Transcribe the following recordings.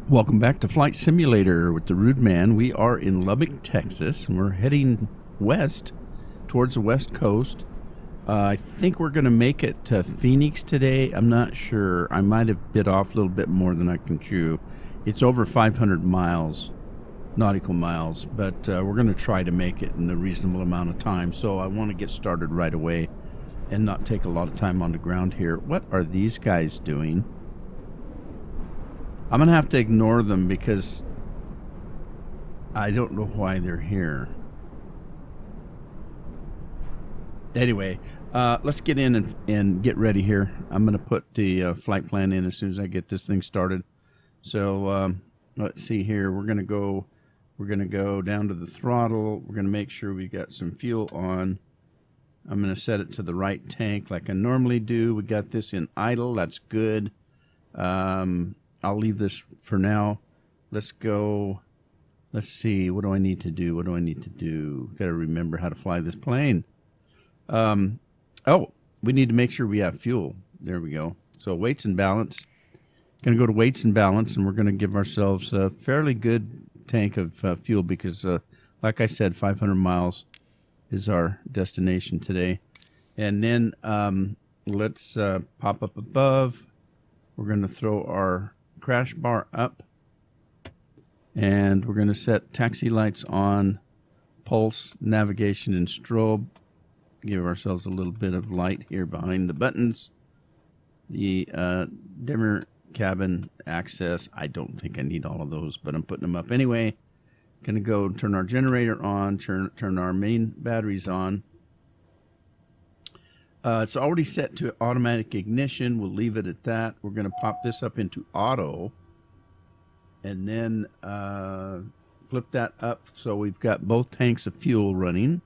Welcome back to Flight Simulator with the Rude Man. We are in Lubbock, Texas, and we're heading west towards the west coast. I think we're going to make it to Phoenix today. I'm not sure. I might have bit off a little bit more than I can chew. It's over 500 miles, nautical miles, but we're going to try to make it in a reasonable amount of time. So I want to get started right away and not take a lot of time on the ground here. What are these guys doing? I'm going to have to ignore them because I don't know why they're here. Anyway, let's get in and get ready here. I'm going to put the flight plan in as soon as I get this thing started. So let's see here. We're going to go down to the throttle. We're going to make sure we got some fuel on. I'm going to set it to the right tank like I normally do. We got this in idle. That's good. I'll leave this for now. Let's go. Let's see. What do I need to do? Got to remember how to fly this plane. Oh, we need to make sure we have fuel. There we go. So weights and balance. Going to go to weights and balance, and we're going to give ourselves a fairly good tank of fuel because, like I said, 500 miles is our destination today. And then let's pop up above. We're going to throw our crash bar up, and we're going to set taxi lights on, pulse, navigation, and strobe. Give ourselves a little bit of light here behind the buttons. The dimmer cabin access, I don't think I need all of those, but I'm putting them up anyway. Going to go turn our generator on, turn our main batteries on. It's already set to automatic ignition. We'll leave it at that. We're going to pop this up into auto and then flip that up so we've got both tanks of fuel running,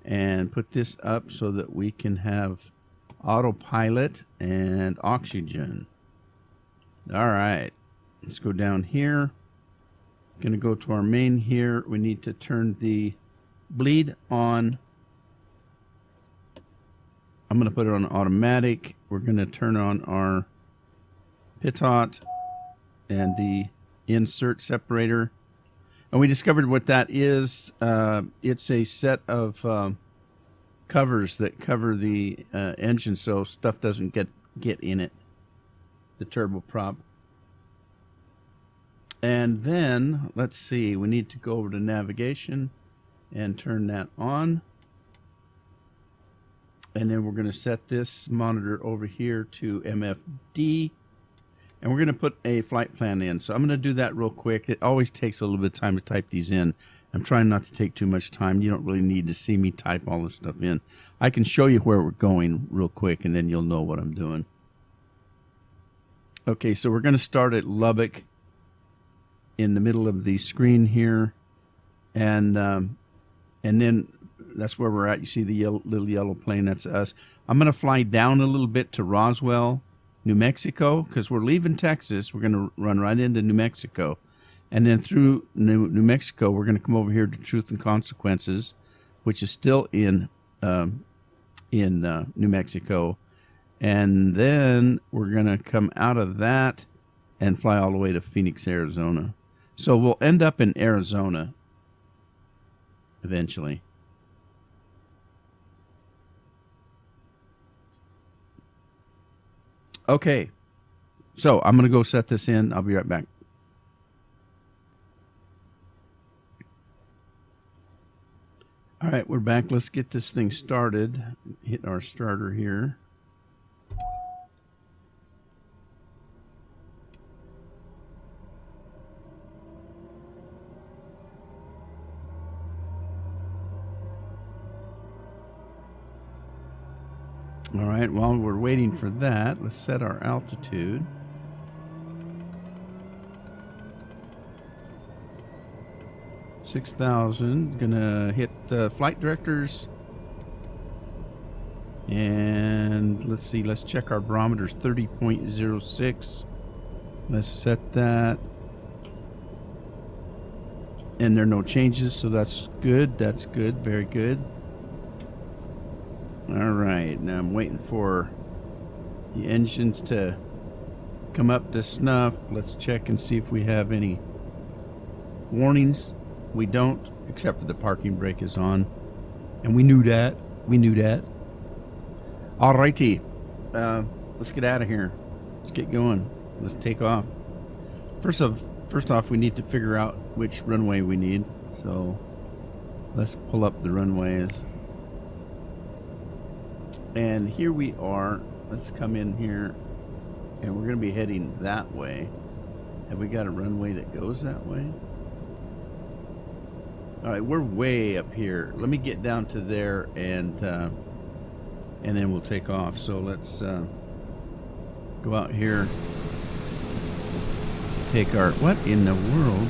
and put this up so that we can have autopilot and oxygen. All right, let's go down here. Going to go to our main here. We need to turn the bleed on. I'm going to put it on automatic. We're going to turn on our pitot and the insert separator. And we discovered what that is. It's a set of covers that cover the engine so stuff doesn't get in it, the turboprop. And then, let's see, we need to go over to navigation and turn that on. And then we're going to set this monitor over here to MFD. And we're going to put a flight plan in. So I'm going to do that real quick. It always takes a little bit of time to type these in. I'm trying not to take too much time. You don't really need to see me type all this stuff in. I can show you where we're going real quick, and then you'll know what I'm doing. Okay, so we're going to start at Lubbock in the middle of the screen here. And then that's where we're at. You see the little yellow plane, that's us. I'm going to fly down a little bit to Roswell, New Mexico, because we're leaving Texas. We're going to run right into New Mexico. And then through New Mexico, we're going to come over here to Truth and Consequences, which is still in New Mexico. And then we're going to come out of that and fly all the way to Phoenix, Arizona. So we'll end up in Arizona eventually. Okay, so I'm going to go set this in. I'll be right back. All right, we're back. Let's get this thing started. Hit our starter here. All right, while we're waiting for that, let's set our altitude. $6,000. Gonna hit flight directors. And let's see, let's check our barometers. 30.06. Let's set that. And there are no changes, so that's good. That's good. Very good. All right, now I'm waiting for the engines to come up to snuff. Let's check and see if we have any warnings. We don't, except for the parking brake is on. And we knew that. Alrighty. Let's get out of here. Let's get going. Let's take off. First off, we need to figure out which runway we need. So let's pull up the runways. And here we are. Let's come in here. And we're going to be heading that way. Have we got a runway that goes that way? All right, we're way up here. Let me get down to there, and then we'll take off. So let's go out here. Take our... What in the world?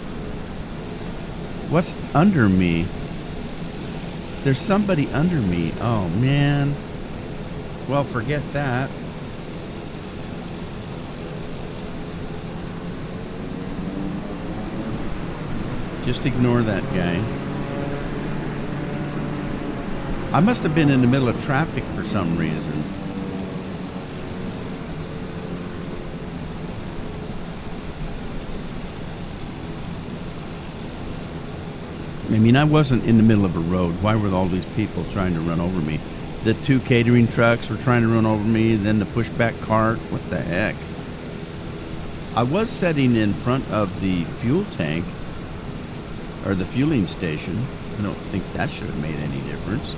What's under me? There's somebody under me. Oh, man. Well, forget that. Just ignore that guy. I must have been in the middle of traffic for some reason. I mean, I wasn't in the middle of a road. Why were all these people trying to run over me? The 2 catering trucks were trying to run over me, then the pushback cart. What the heck? I was sitting in front of the fuel tank, or the fueling station. I don't think that should have made any difference.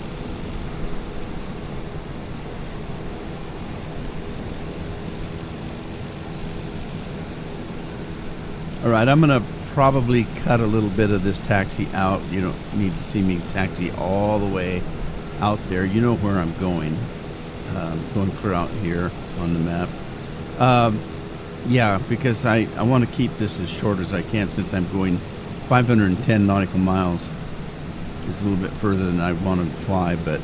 All right, I'm going to probably cut a little bit of this taxi out. You don't need to see me taxi all the way out there. You know where I'm going. Going clear out here on the map. Yeah, because I want to keep this as short as I can since I'm going 510 nautical miles. It's a little bit further than I wanted to fly, but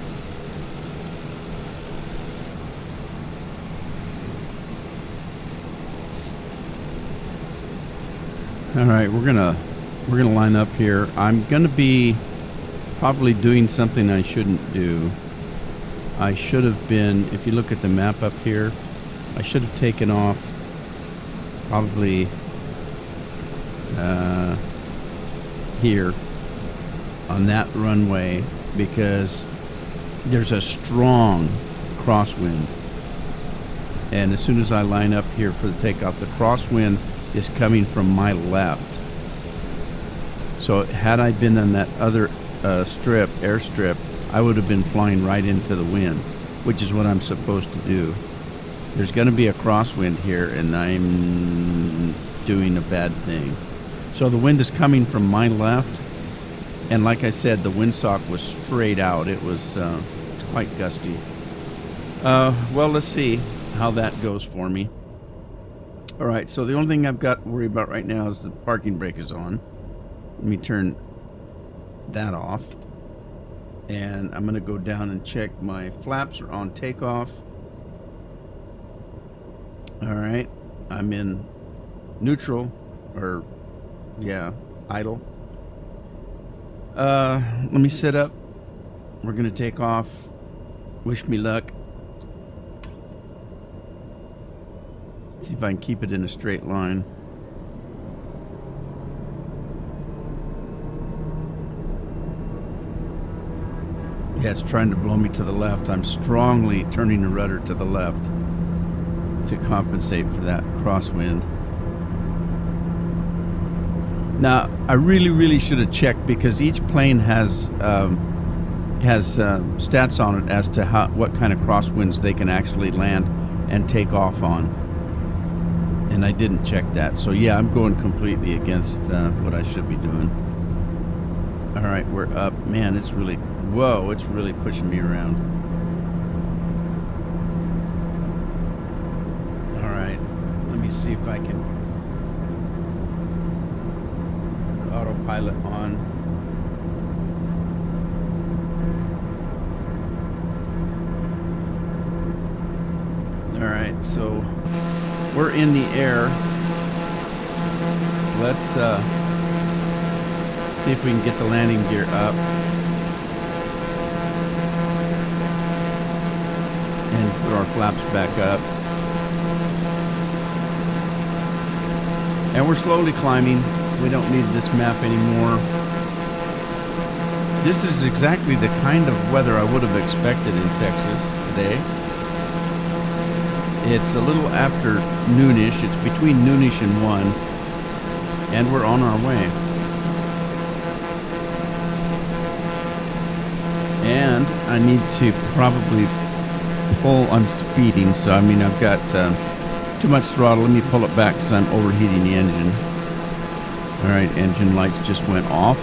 all right, we're gonna line up here. I'm gonna be probably doing something I shouldn't do. I should have been, if you look at the map up here, I should have taken off probably here on that runway, because there's a strong crosswind, and as soon as I line up here for the takeoff, the crosswind is coming from my left. So had I been on that other airstrip, I would have been flying right into the wind, which is what I'm supposed to do. There's going to be a crosswind here, and I'm doing a bad thing. So the wind is coming from my left, and like I said, the windsock was straight out. It was it's quite gusty. Well, let's see how that goes for me. All right, so the only thing I've got to worry about right now is the parking brake is on. Let me turn that off. And I'm going to go down and check my flaps are on takeoff. All right, I'm in neutral, or yeah, idle. Let me set up. We're going to take off. Wish me luck. See if I can keep it in a straight line. Yeah, it's trying to blow me to the left. I'm strongly turning the rudder to the left to compensate for that crosswind. Now, I really should have checked, because each plane has stats on it as to what kind of crosswinds they can actually land and take off on. And I didn't check that. So yeah, I'm going completely against what I should be doing. All right, we're up. Man, it's really, whoa, it's really pushing me around. All right, let me see if I can put the autopilot on. All right, so we're in the air. Let's see if we can get the landing gear up and put our flaps back up. And we're slowly climbing. We don't need this map anymore. This is exactly the kind of weather I would have expected in Texas today. It's a little after noonish. It's between noonish and 1. And we're on our way. And I need to probably pull. I'm speeding, so I mean I've got too much throttle. Let me pull it back because I'm overheating the engine. All right, engine lights just went off.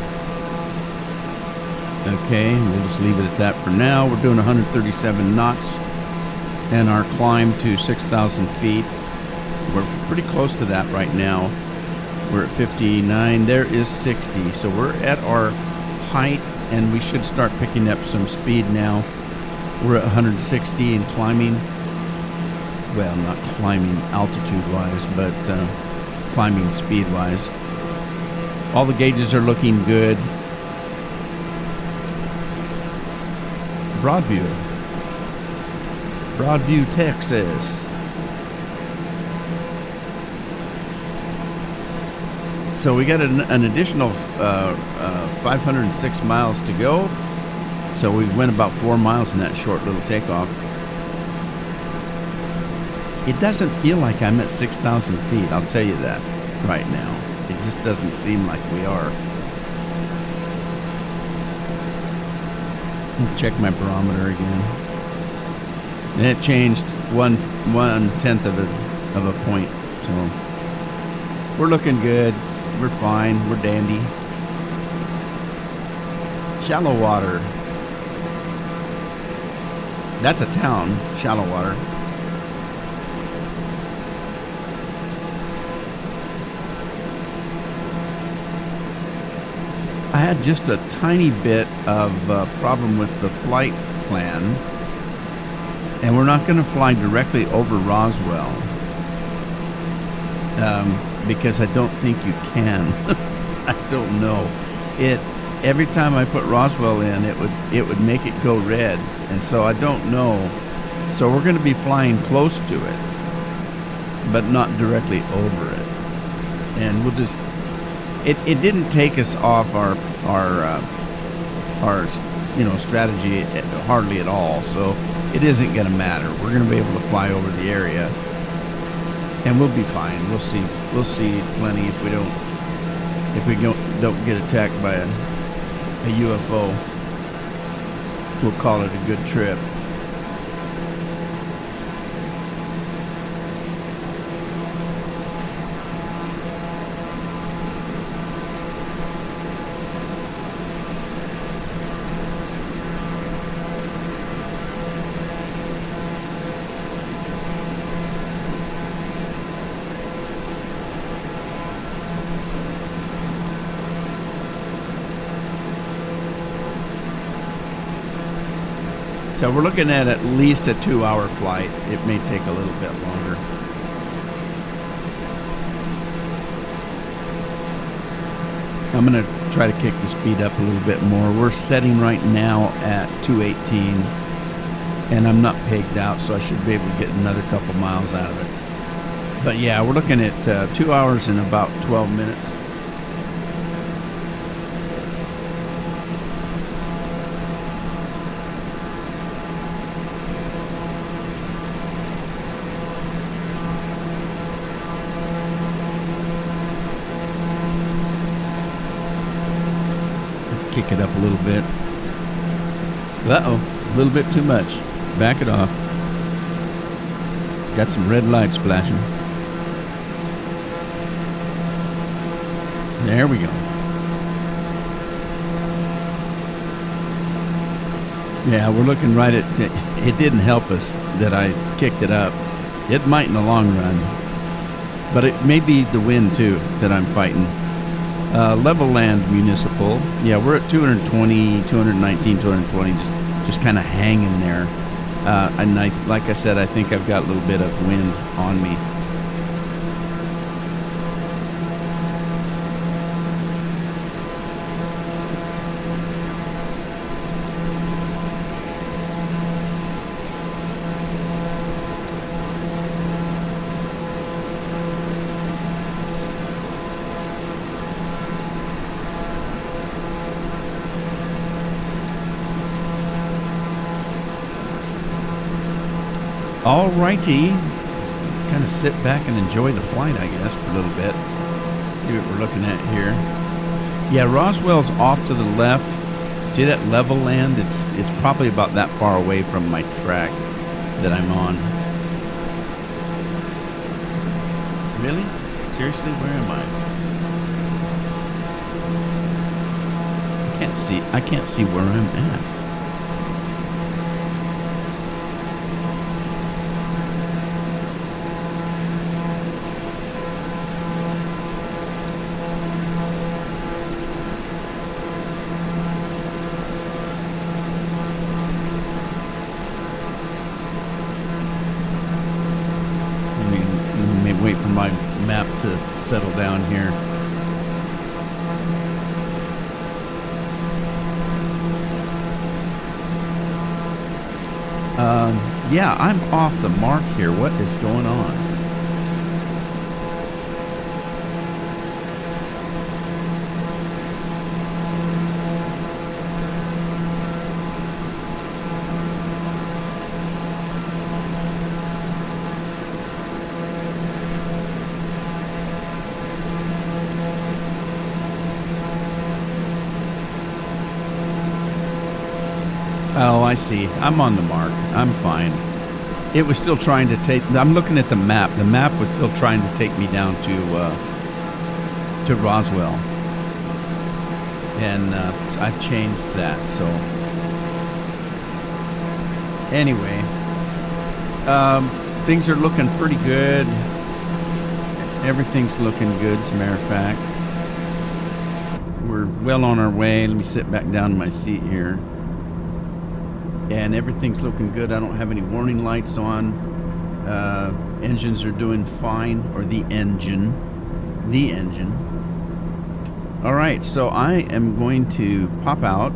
Okay, we'll just leave it at that for now. We're doing 137 knots and our climb to 6,000 feet. We're pretty close to that right now. We're at 59. There is 60. So we're at our height and we should start picking up some speed now. We're at 160 and climbing. Well, not climbing altitude-wise, but climbing speed-wise. All the gauges are looking good. Broadview, Texas. So we got an additional 506 miles to go. So we went about 4 miles in that short little takeoff. It doesn't feel like I'm at 6,000 feet, I'll tell you that right now. It just doesn't seem like we are. Check my barometer again. And it changed one tenth of a point. So we're looking good. We're fine. We're dandy. Shallow water. That's a town, Shallow Water. I had just a tiny bit of problem with the flight plan, and we're not going to fly directly over Roswell because I don't think you can. I don't know. Every time I put Roswell in, it would make it go red, and so I don't know. So we're going to be flying close to it, but not directly over it, and we'll just. It didn't take us off our strategy hardly at all, so it isn't going to matter. We're going to be able to fly over the area, and we'll be fine. We'll see plenty if we don't get attacked by a UFO. We'll call it a good trip. So we're looking at least a 2-hour flight. It may take a little bit longer. I'm going to try to kick the speed up a little bit more. We're setting right now at 218, and I'm not pegged out, so I should be able to get another couple miles out of it. But yeah, we're looking at 2 hours and about 12 minutes. Kick it up a little bit. Uh-oh, a little bit too much. Back it off. Got some red lights flashing. There we go. Yeah, we're looking right at... It didn't help us that I kicked it up. It might in the long run. But it may be the wind, too, that I'm fighting. Level land municipal. Yeah, we're at 220, 219, 220, just kind of hanging there. And like I said, I think I've got a little bit of wind on me. All righty. Kind of sit back and enjoy the flight, I guess, for a little bit. See what we're looking at here. Yeah, Roswell's off to the left. See that level land? It's probably about that far away from my track that I'm on. Really? Seriously? Where am I? I can't see where I'm at. Wait for my map to settle down here. Yeah, I'm off the mark here. What is going on? Oh, I see. I'm on the mark. I'm fine. It was still trying to take... I'm looking at the map. The map was still trying to take me down to Roswell. And I've changed that, so... Anyway. Things are looking pretty good. Everything's looking good, as a matter of fact. We're well on our way. Let me sit back down in my seat here. And everything's looking good. I don't have any warning lights on. Engines are doing fine, or the engine. All right, so I am going to pop out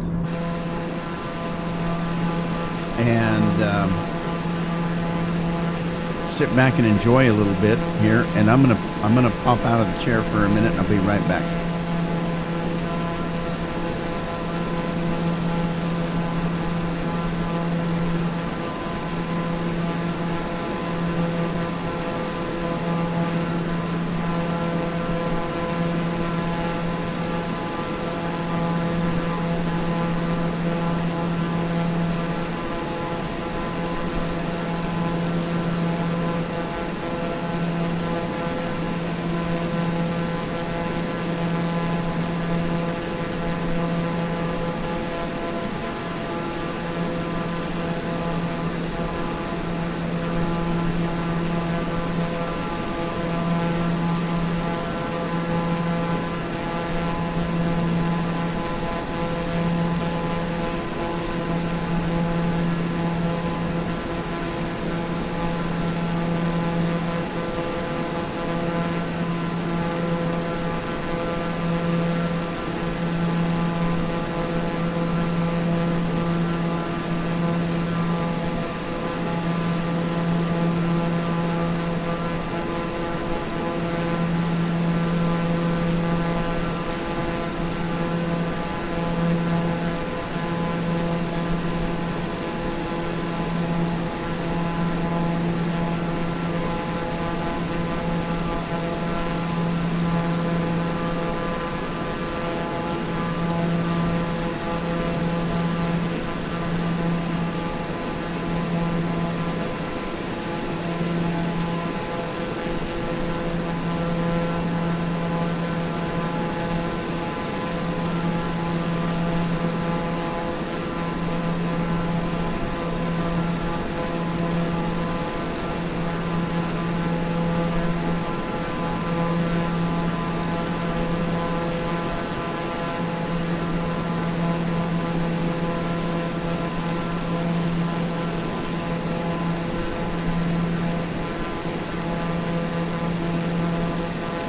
and sit back and enjoy a little bit here. And I'm gonna pop out of the chair for a minute. And I'll be right back.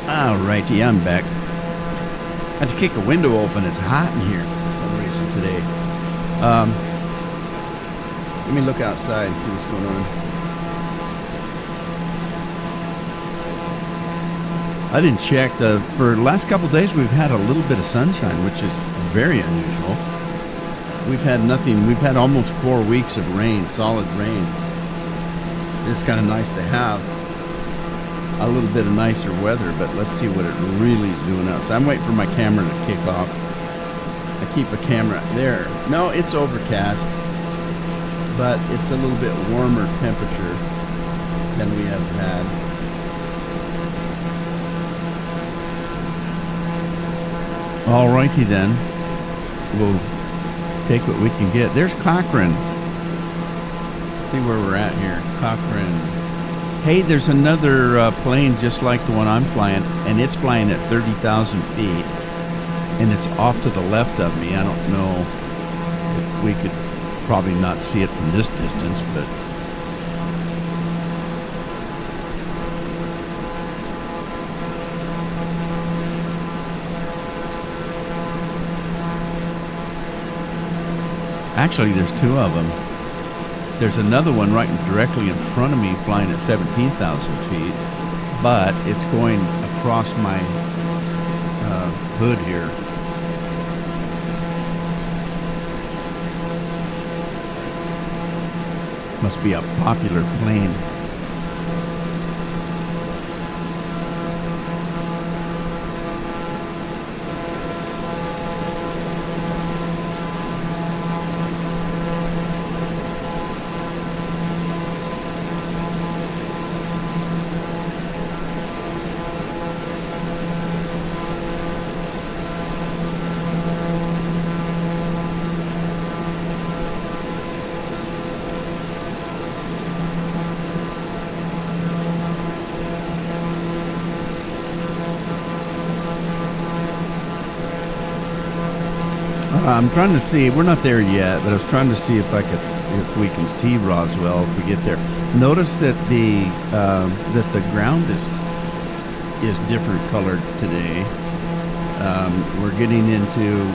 Alrighty, I'm back. I had to kick a window open. It's hot in here for some reason today. Let me look outside and see what's going on. I didn't check. For the last couple of days, we've had a little bit of sunshine, which is very unusual. We've had nothing. We've had almost 4 weeks of rain, solid rain. it's kind of nice to have a little bit of nicer weather, but let's see what it really is doing now. So I'm waiting for my camera to kick off. I keep a camera there. No, it's overcast, but it's a little bit warmer temperature than we have had. Alrighty then. We'll take what we can get. There's Cochrane. Let's see where we're at here. Cochrane. Hey, there's another plane just like the one I'm flying, and it's flying at 30,000 feet, and it's off to the left of me. I don't know if we could probably not see it from this distance, but actually there's two of them. There's another one right directly in front of me flying at 17,000 feet, but it's going across my hood here. Must be a popular plane. I'm trying to see. We're not there yet, but I was trying to see if we can see Roswell if we get there. Notice that the ground is different colored today. We're getting into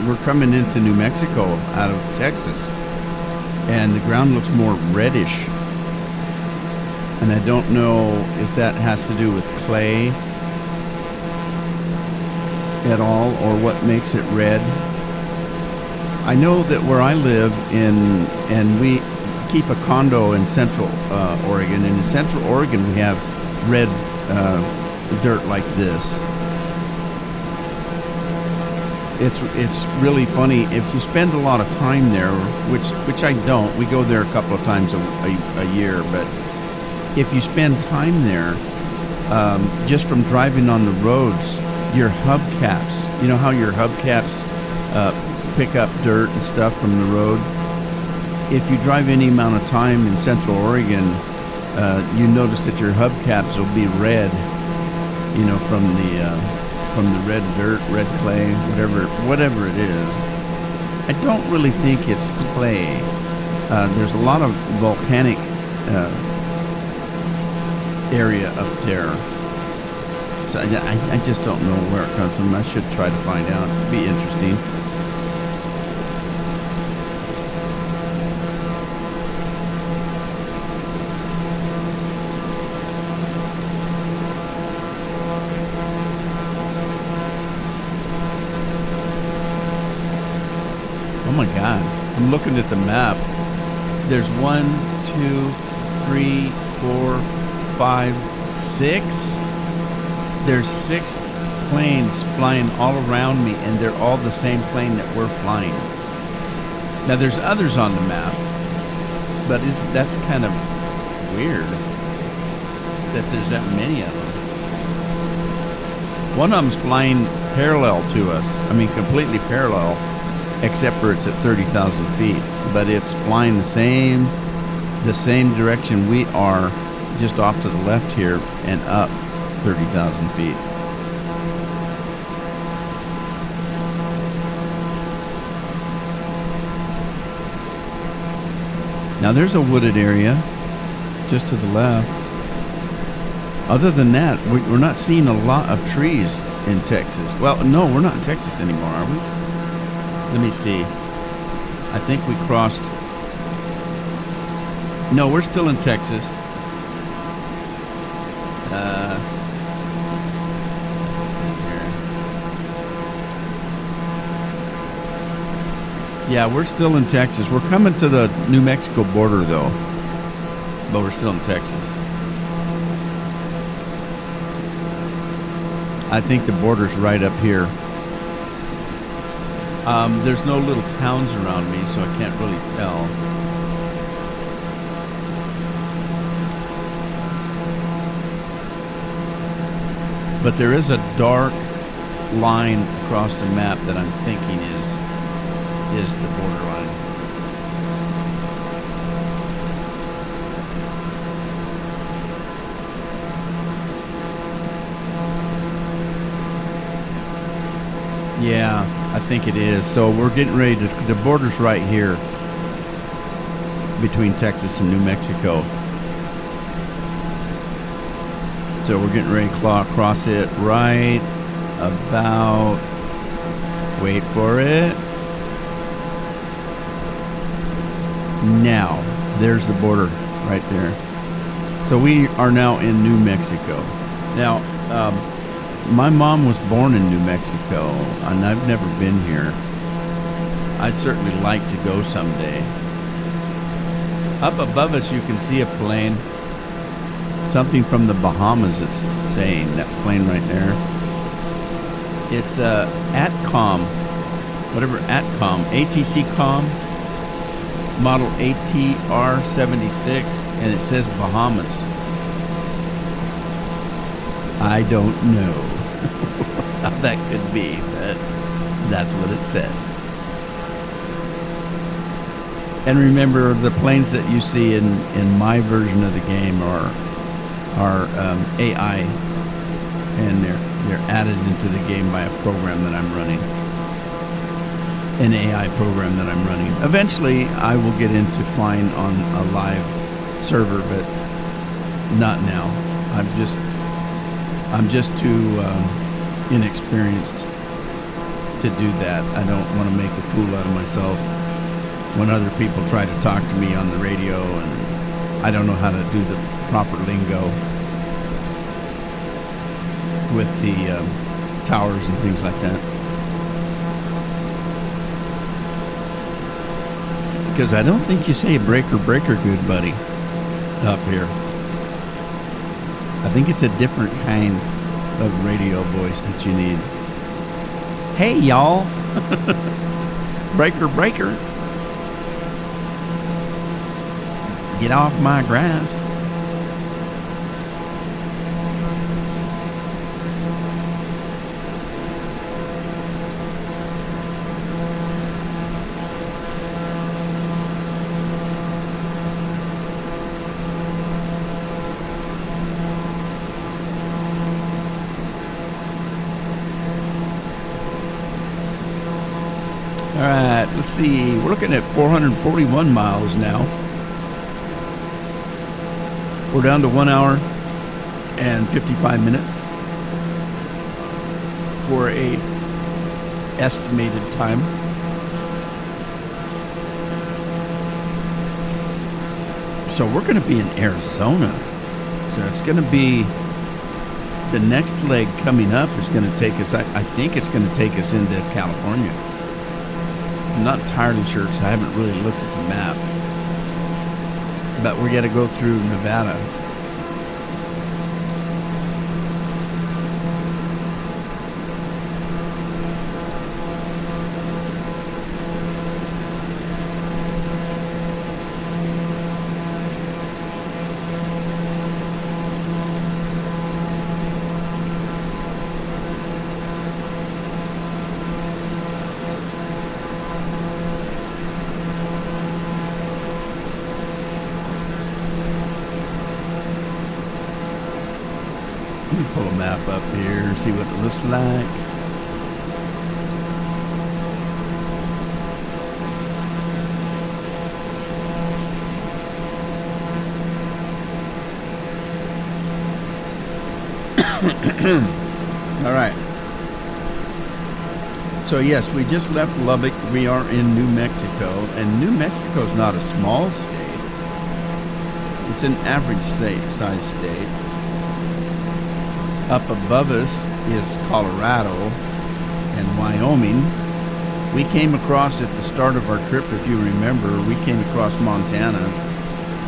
we're coming into New Mexico out of Texas, and the ground looks more reddish. And I don't know if that has to do with clay at all, or what makes it red. I know that where I live and we keep a condo in Central Oregon, and in Central Oregon we have red dirt like this. It's really funny if you spend a lot of time there, which I don't. We go there a couple of times a year, but if you spend time there, just from driving on the roads, your hubcaps, you know how your hubcaps pick up dirt and stuff from the road? If you drive any amount of time in Central Oregon, you notice that your hubcaps will be red, you know, from the red dirt, red clay, whatever it is. I don't really think it's clay. There's a lot of volcanic area up there. So I just don't know where it comes from. I should try to find out. It'd be interesting. Oh my God. I'm looking at the map. There's 1, 2, 3, 4, 5, 6. There's 6 planes flying all around me, and they're all the same plane that we're flying. Now, there's others on the map, but that's kind of weird that there's that many of them. One of them's flying parallel to us. I mean, completely parallel, except for it's at 30,000 feet. But it's flying the same direction we are, just off to the left here and up 30,000 feet. Now there's a wooded area just to the left. Other than that, we're not seeing a lot of trees in Texas. Well, no, we're not in Texas anymore, are we? Let me see. I think we crossed. No, we're still in Texas. Yeah, we're still in Texas. We're coming to the New Mexico border, though. but we're still in Texas. I think the border's right up here. There's no little towns around me, so I can't really tell. But there is a dark line across the map that I'm thinking is the borderline. Yeah, I think it is. So we're getting ready to, the border's right here between Texas and New Mexico. So we're getting ready to claw across it right about, wait for it. Now, there's the border right there. So we are now in New Mexico. Now, my mom was born in New Mexico, and I've never been here. I'd certainly like to go someday. Up above us, you can see a plane. Something from the Bahamas, it's saying, that plane right there. It's ATCOM, whatever ATCOM, ATCCOM, model ATR-76, and it says Bahamas. I don't know how that could be, but that's what it says. And remember, the planes that you see in my version of the game are AI, and they're added into the game by a program that I'm running, an AI program that I'm running. Eventually, I will get into flying on a live server, but not now. I'm just too inexperienced to do that. I don't want to make a fool out of myself when other people try to talk to me on the radio, and I don't know how to do the proper lingo with the towers and things like that. Because I don't think you say breaker, breaker, good buddy, up here. I think it's a different kind of radio voice that you need. Hey, y'all. Breaker, breaker. Get off my grass. All right, let's see. We're looking at 441 miles now. We're down to 1 hour and 55 minutes for a estimated time. So we're going to be in Arizona. So it's going to be the next leg coming up is going to take us, I think it's going to take us into California. I'm not entirely sure because I haven't really looked at the map. But we got to go through Nevada. Let me pull a map up here and see what it looks like. All right. So yes, we just left Lubbock. We are in New Mexico, and New Mexico is not a small state. It's an average size state. Up above us is Colorado and Wyoming. We came across at the start of our trip, if you remember, we came across Montana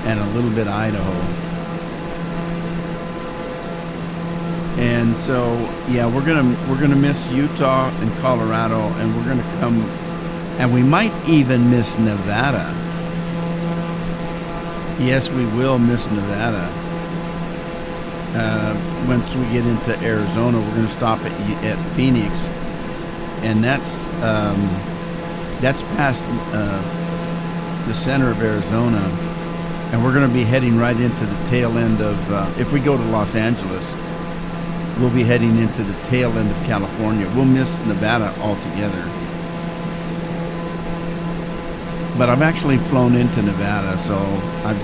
and a little bit of Idaho. And so, yeah, we're gonna miss Utah and Colorado, and we're gonna come, and we might even miss Nevada. Yes, we will miss Nevada. Once we get into Arizona, we're gonna stop at Phoenix, and that's past the center of Arizona, and we're gonna be heading right into the tail end of. If we go to Los Angeles, we'll be heading into the tail end of California. We'll miss Nevada altogether. But I've actually flown into Nevada, so I'm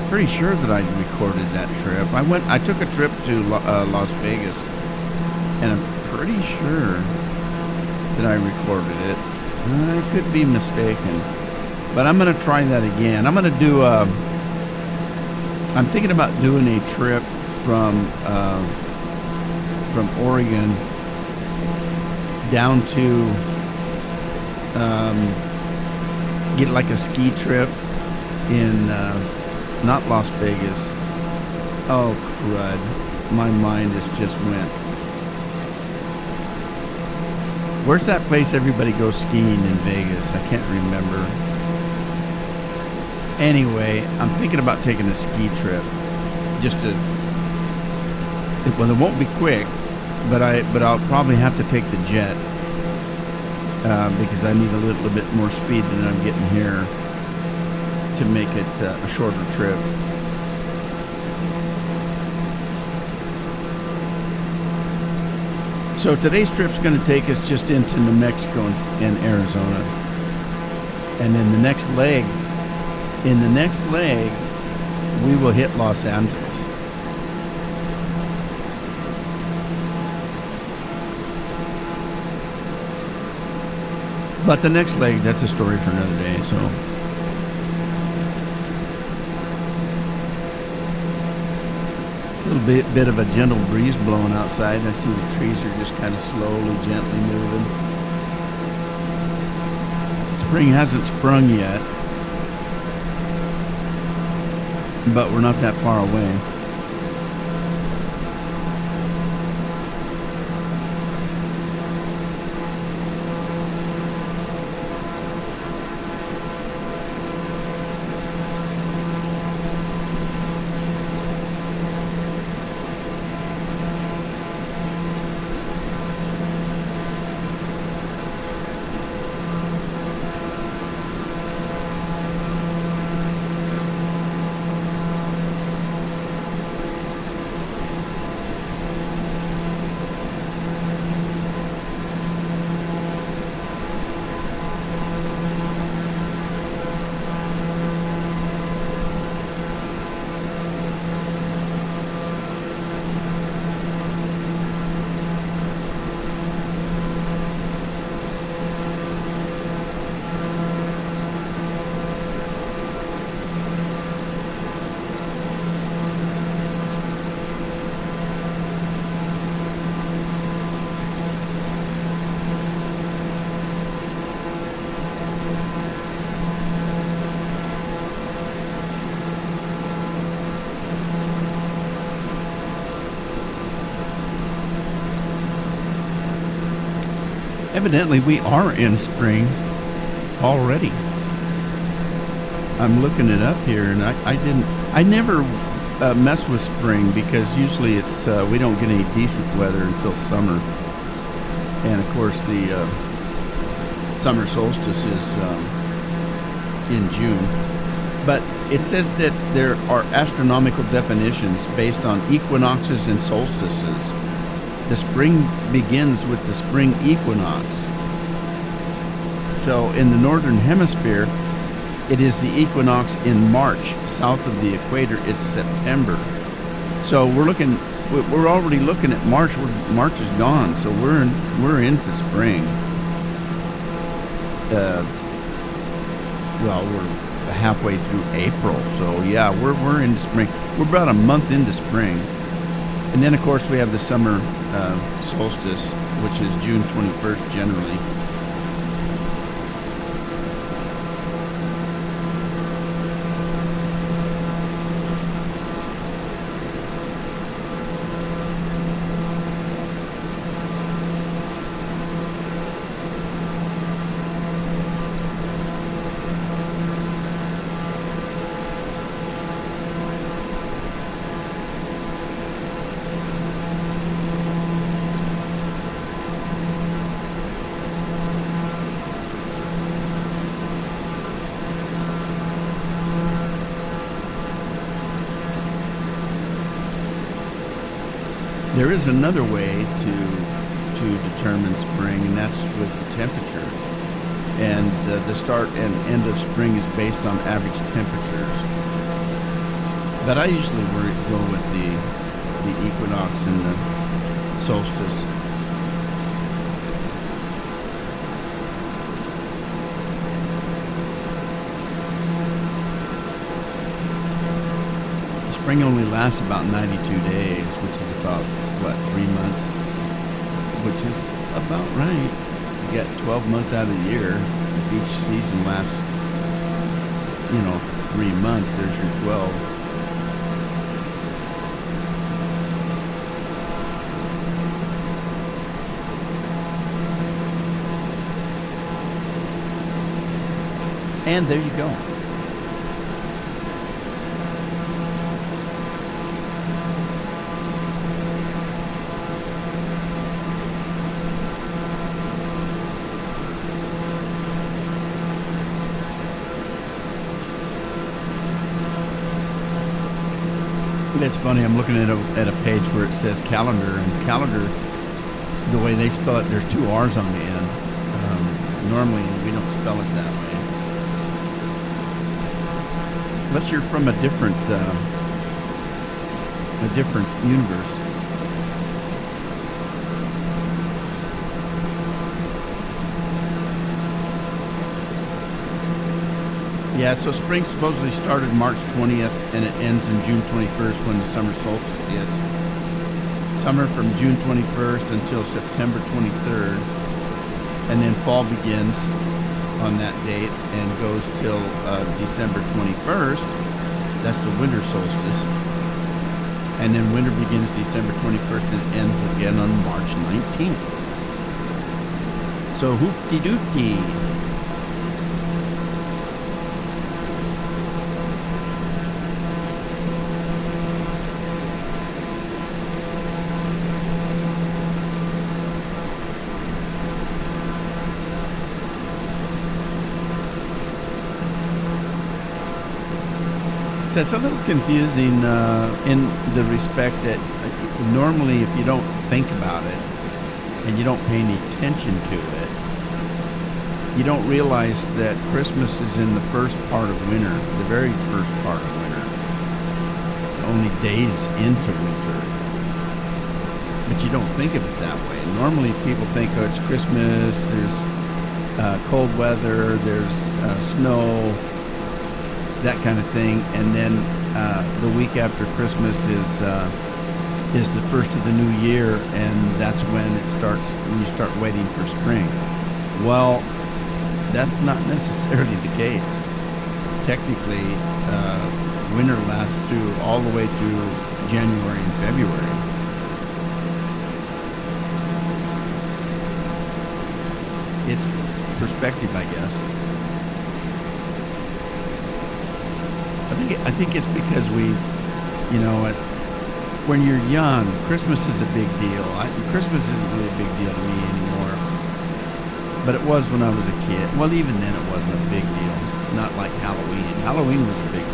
pretty sure that I recorded that trip. I took a trip to Las Vegas, and I'm pretty sure that I recorded it. I could be mistaken, but I'm going to try that again. I'm going to do I'm thinking about doing a trip from Oregon down to get like a ski trip in not Las Vegas. Oh crud! My mind just went. Where's that place everybody goes skiing in Vegas? I can't remember. Anyway, I'm thinking about taking a ski trip, just to. Well, it won't be quick, but I'll probably have to take the jet because I need a little bit more speed than I'm getting here to make it a shorter trip. So today's trip's going to take us just into New Mexico and Arizona, and then the next leg. In the next leg, we will hit Los Angeles. But the next leg, that's a story for another day, so. A little bit of a gentle breeze blowing outside. I see the trees are just kind of slowly, gently moving. Spring hasn't sprung yet, but we're not that far away. Evidently, we are in spring already. I'm looking it up here, and I never mess with spring because usually it's we don't get any decent weather until summer, and of course the summer solstice is in June. But it says that there are astronomical definitions based on equinoxes and solstices. The spring begins with the spring equinox. So in the northern hemisphere, it is the equinox in March. South of the equator, it's September. So we're already looking at March. March is gone, so we're into spring. Well, we're halfway through April, so yeah, we're into spring. We're about a month into spring. And then, of course, we have the summer solstice, which is June 21st generally. There is another way to determine spring, and that's with the temperature. And the start and end of spring is based on average temperatures. But I usually go with the equinox and the solstice. Spring only lasts about 92 days, which is about, 3 months? Which is about right. You got 12 months out of the year. If each season lasts, 3 months, there's your 12. And there you go. It's funny, I'm looking at a page where it says calendar, and calendar, the way they spell it, there's 2 R's on the end. Normally, we don't spell it that way. Unless you're from a different universe. Yeah, so spring supposedly started March 20th and it ends in June 21st when the summer solstice hits. Summer from June 21st until September 23rd, and then fall begins on that date and goes till December 21st. That's the winter solstice. And then winter begins December 21st and ends again on March 19th. So hoopty-doopty. So it's a little confusing in the respect that normally if you don't think about it and you don't pay any attention to it, you don't realize that Christmas is in the first part of winter, the very first part of winter, only days into winter. But you don't think of it that way. Normally people think, oh, it's Christmas, there's cold weather, there's snow, that kind of thing, and then the week after Christmas is the first of the new year, and that's when it starts. When you start waiting for spring. Well, that's not necessarily the case. Technically, winter lasts through all the way through January and February. It's perspective, I guess. I think it's because when you're young, Christmas is a big deal. Christmas isn't really a big deal to me anymore, but it was when I was a kid. Well, even then it wasn't a big deal. Not like Halloween. Halloween was a big deal.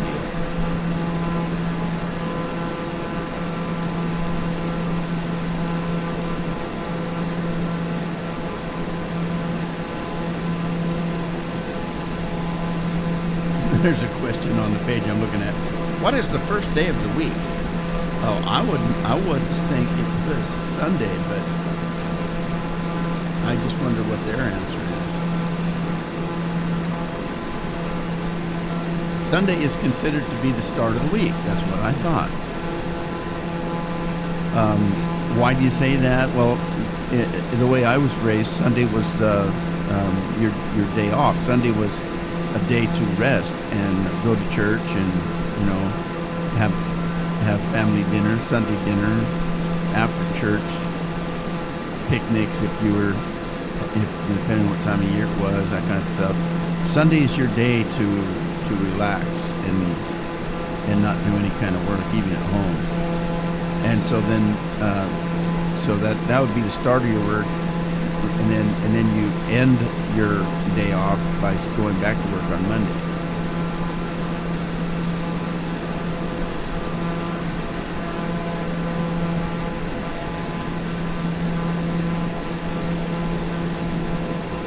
There's a question on the page I'm looking at. What is the first day of the week? Oh, I would think it was Sunday, but I just wonder what their answer is. Sunday is considered to be the start of the week. That's what I thought. Why do you say that? Well, the way I was raised, Sunday was your day off. Sunday was a day to rest and go to church and have family dinner, Sunday dinner, after church, picnics depending on what time of year it was, that kind of stuff. Sunday is your day to relax and not do any kind of work, even at home. And so then so that would be the start of your work, and then you end your day off by going back to work on Monday.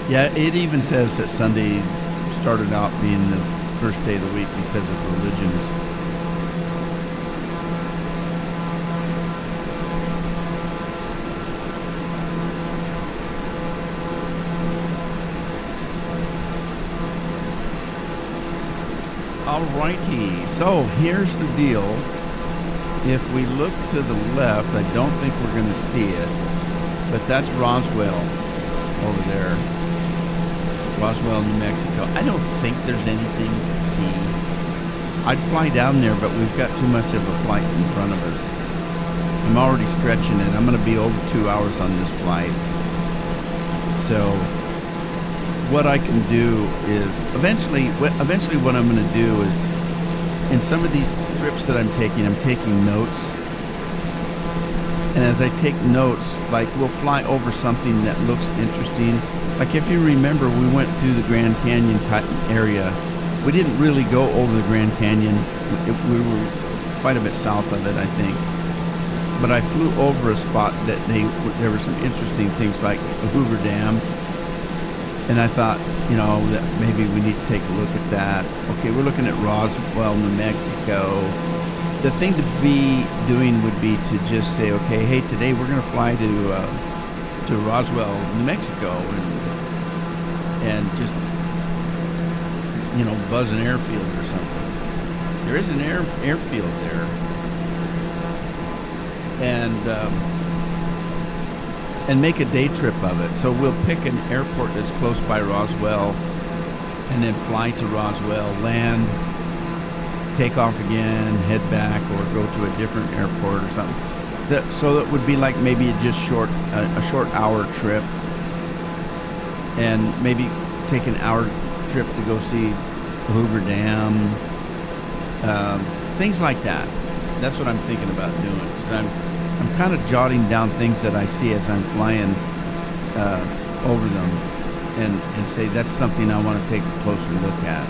Yeah, it even says that Sunday started out being the first day of the week because of religions. Alrighty, so here's the deal. If we look to the left, I don't think we're going to see it, but that's Roswell over there. Roswell, New Mexico. I don't think there's anything to see. I'd fly down there, but we've got too much of a flight in front of us. I'm already stretching it. I'm going to be over 2 hours on this flight. So what I can do is eventually what I'm going to do is, in some of these trips that I'm taking notes. And as I take notes, like we'll fly over something that looks interesting. Like if you remember, we went through the Grand Canyon type area. We didn't really go over the Grand Canyon. We were quite a bit south of it, I think. But I flew over a spot that there were some interesting things like the Hoover Dam. And I thought, that maybe we need to take a look at that. Okay, we're looking at Roswell, New Mexico. The thing to be doing would be to just say, okay, hey, today we're going to fly to Roswell, New Mexico, and just buzz an airfield or something. There is an airfield there, and make a day trip of it. So we'll pick an airport that's close by Roswell, and then fly to Roswell, land, take off again, head back, or go to a different airport or something. So that would be like maybe a short hour trip, and maybe take an hour trip to go see the Hoover Dam, things like that. That's what I'm thinking about doing, because I'm kind of jotting down things that I see as I'm flying over them, and say that's something I want to take a closer look at.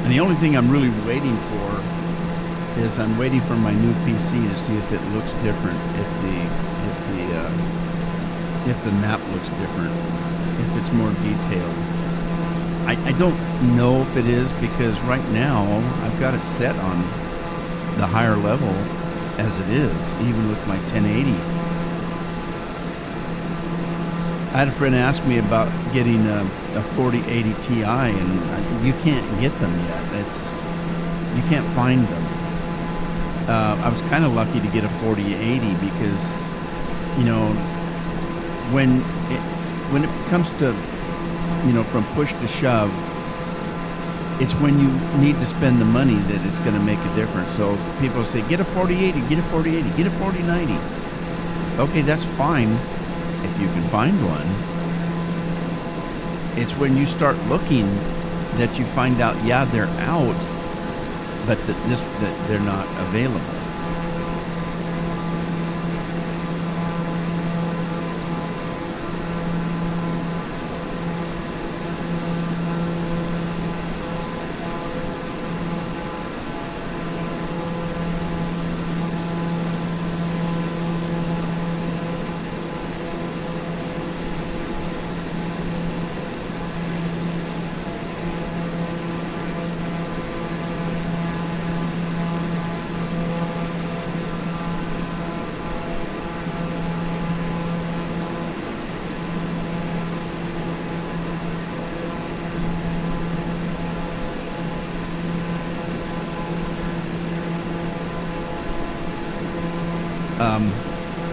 And the only thing I'm really waiting for is I'm waiting for my new PC to see if it looks different, if the map looks different, if it's more detailed. I don't know if it is, because right now I've got it set on the higher level as it is, even with my 1080. I had a friend ask me about getting a 4080 Ti, and you can't get them yet. You can't find them. I was kind of lucky to get a 4080 because, when it comes to, from push to shove, it's when you need to spend the money that it's going to make a difference. So people say, get a 4080, get a 4080, get a 4090. Okay, that's fine if you can find one. It's when you start looking that you find out, yeah, they're out, but that they're not available.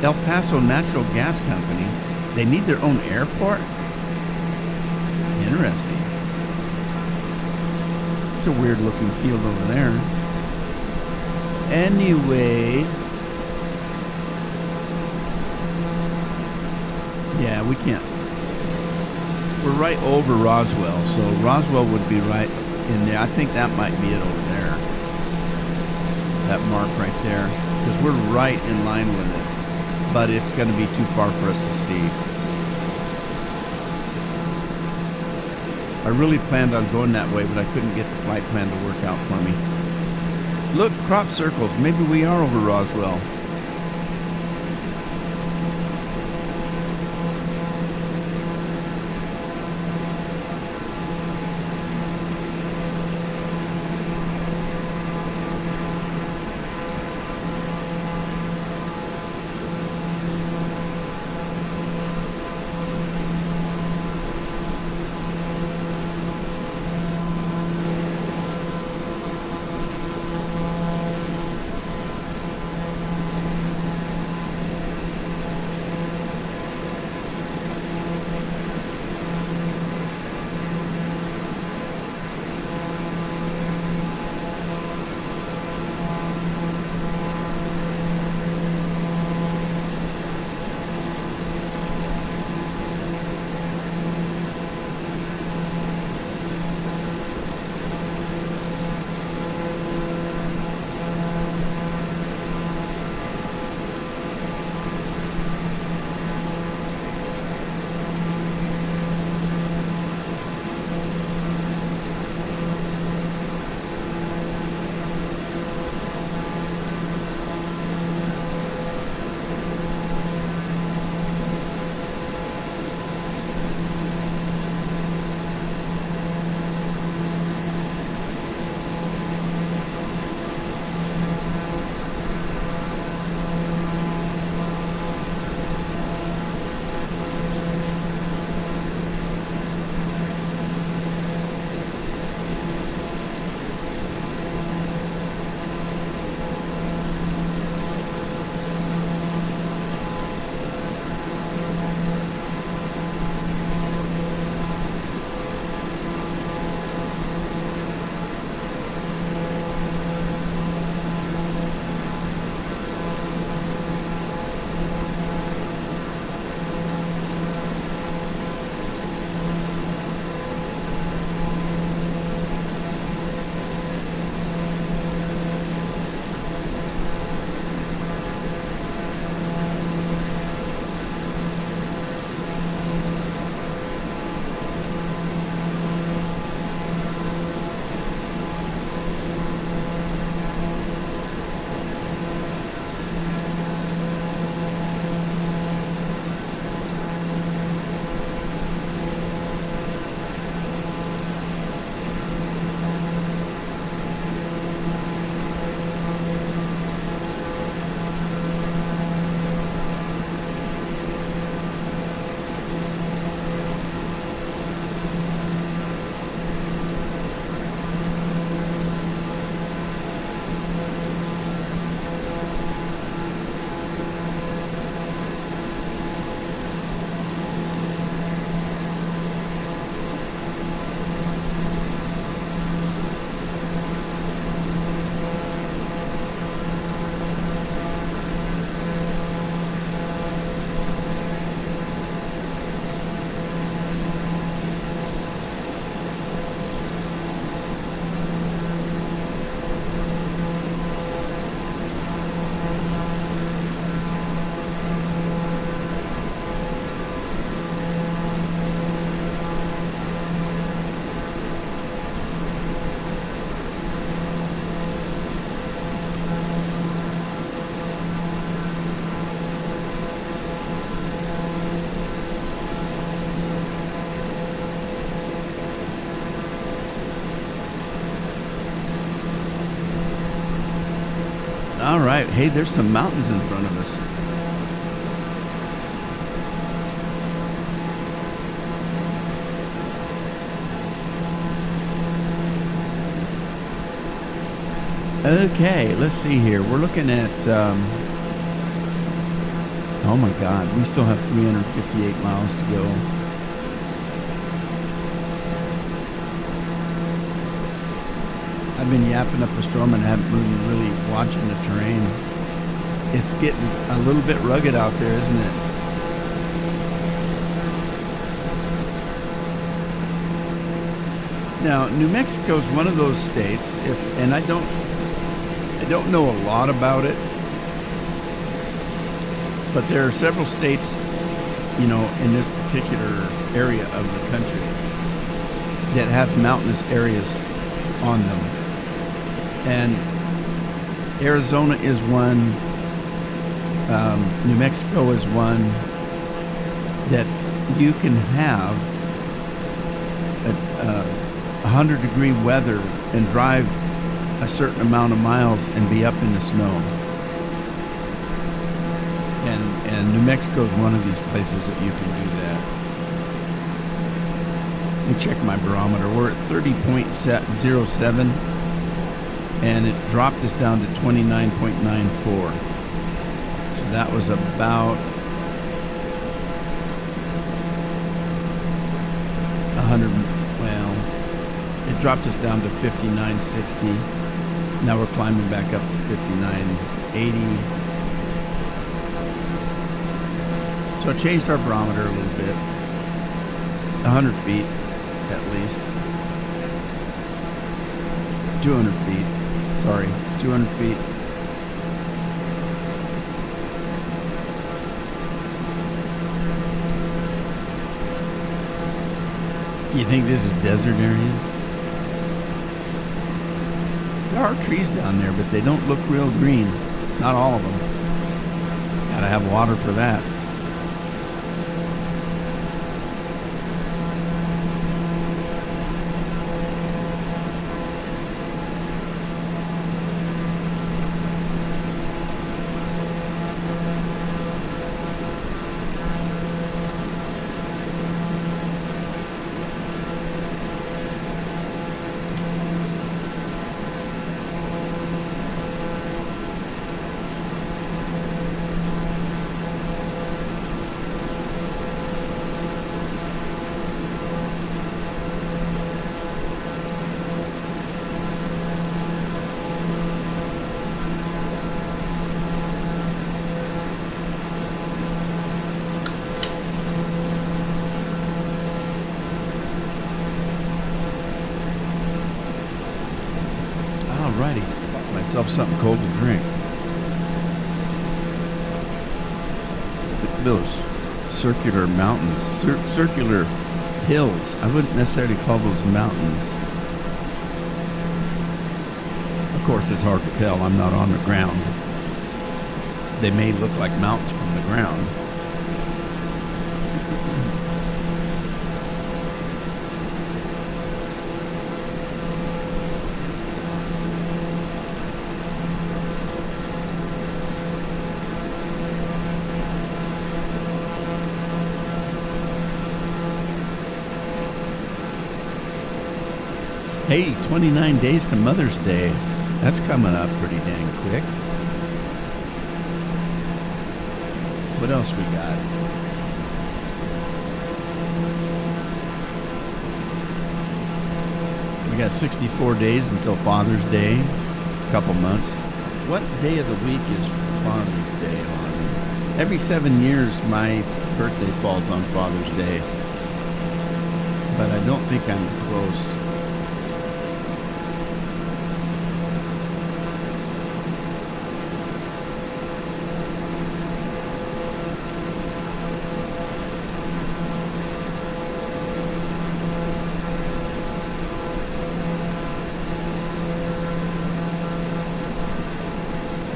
El Paso Natural Gas Company, they need their own airport? Interesting. It's a weird looking field over there. Anyway, yeah, we can't. We're right over Roswell, so Roswell would be right in there. I think that might be it over there. That mark right there. Because we're right in line with it. But it's going to be too far for us to see. I really planned on going that way, but I couldn't get the flight plan to work out for me. Look, crop circles. Maybe we are over Roswell. All right. Hey, there's some mountains in front of us. Okay, let's see here. We're looking at, oh my God, we still have 358 miles to go. I've been yapping up a storm and I haven't been really watching the terrain. It's getting a little bit rugged out there, isn't it? Now, New Mexico is one of those states, and I don't know a lot about it, but there are several states, in this particular area of the country that have mountainous areas on them. And Arizona is one, New Mexico is one that you can have 100-degree weather and drive a certain amount of miles and be up in the snow. And New Mexico is one of these places that you can do that. Let me check my barometer. We're at 30.07, and it dropped us down to 29.94. So that was about 100. Well, it dropped us down to 59.60. Now we're climbing back up to 59.80. So it changed our barometer a little bit. 100 feet at least. 200 feet. Sorry, 200 feet. You think this is desert area? There are trees down there, but they don't look real green. Not all of them. Gotta have water for that. Alrighty, bought myself something cold to drink. Those circular mountains, circular hills. I wouldn't necessarily call those mountains. Of course, it's hard to tell. I'm not on the ground. They may look like mountains from the ground. Hey, 29 days to Mother's Day. That's coming up pretty dang quick. What else we got? We got 64 days until Father's Day. A couple months. What day of the week is Father's Day on? Every 7 years, my birthday falls on Father's Day. But I don't think I'm close.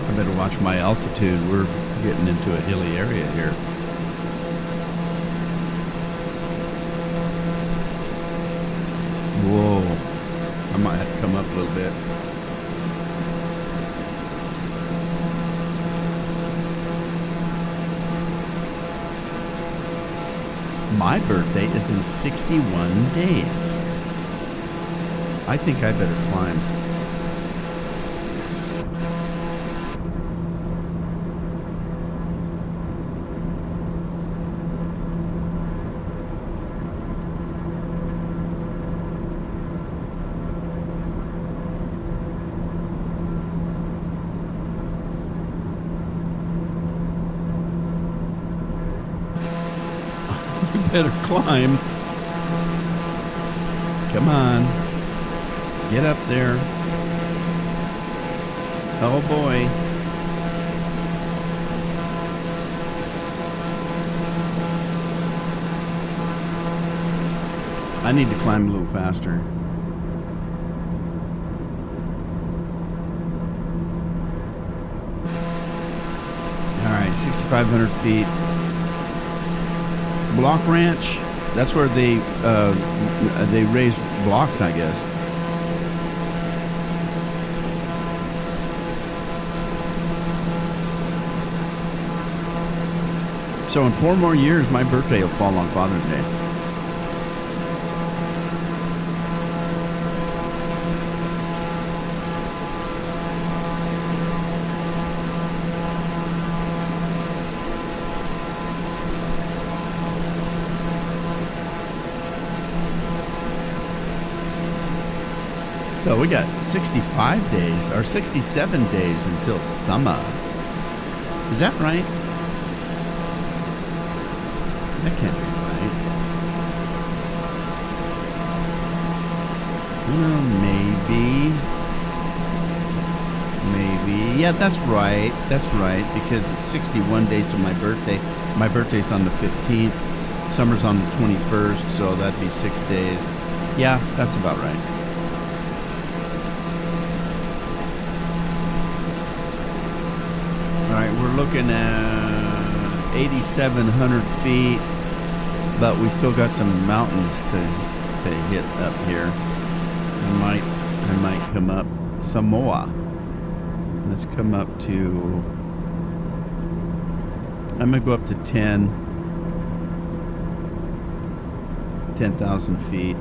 I better watch my altitude. We're getting into a hilly area here. Whoa. I might have to come up a little bit. My birthday is in 61 days. I think I better climb. Better climb. Come on. Get up there. Oh boy. I need to climb a little faster. All right, 6,500 feet. Block Ranch, that's where they raise blocks, I guess. So in 4 more years, my birthday will fall on Father's Day. So we got 65 days, or 67 days until summer. Is that right? That can't be right. Well, maybe. Yeah, that's right. That's right, because it's 61 days to my birthday. My birthday's on the 15th. Summer's on the 21st, so that'd be 6 days. Yeah, that's about right. All right, we're looking at 8,700 feet, but we still got some mountains to hit up here. I might come up some more. Let's come up to. I'm gonna go up to 10,000 feet.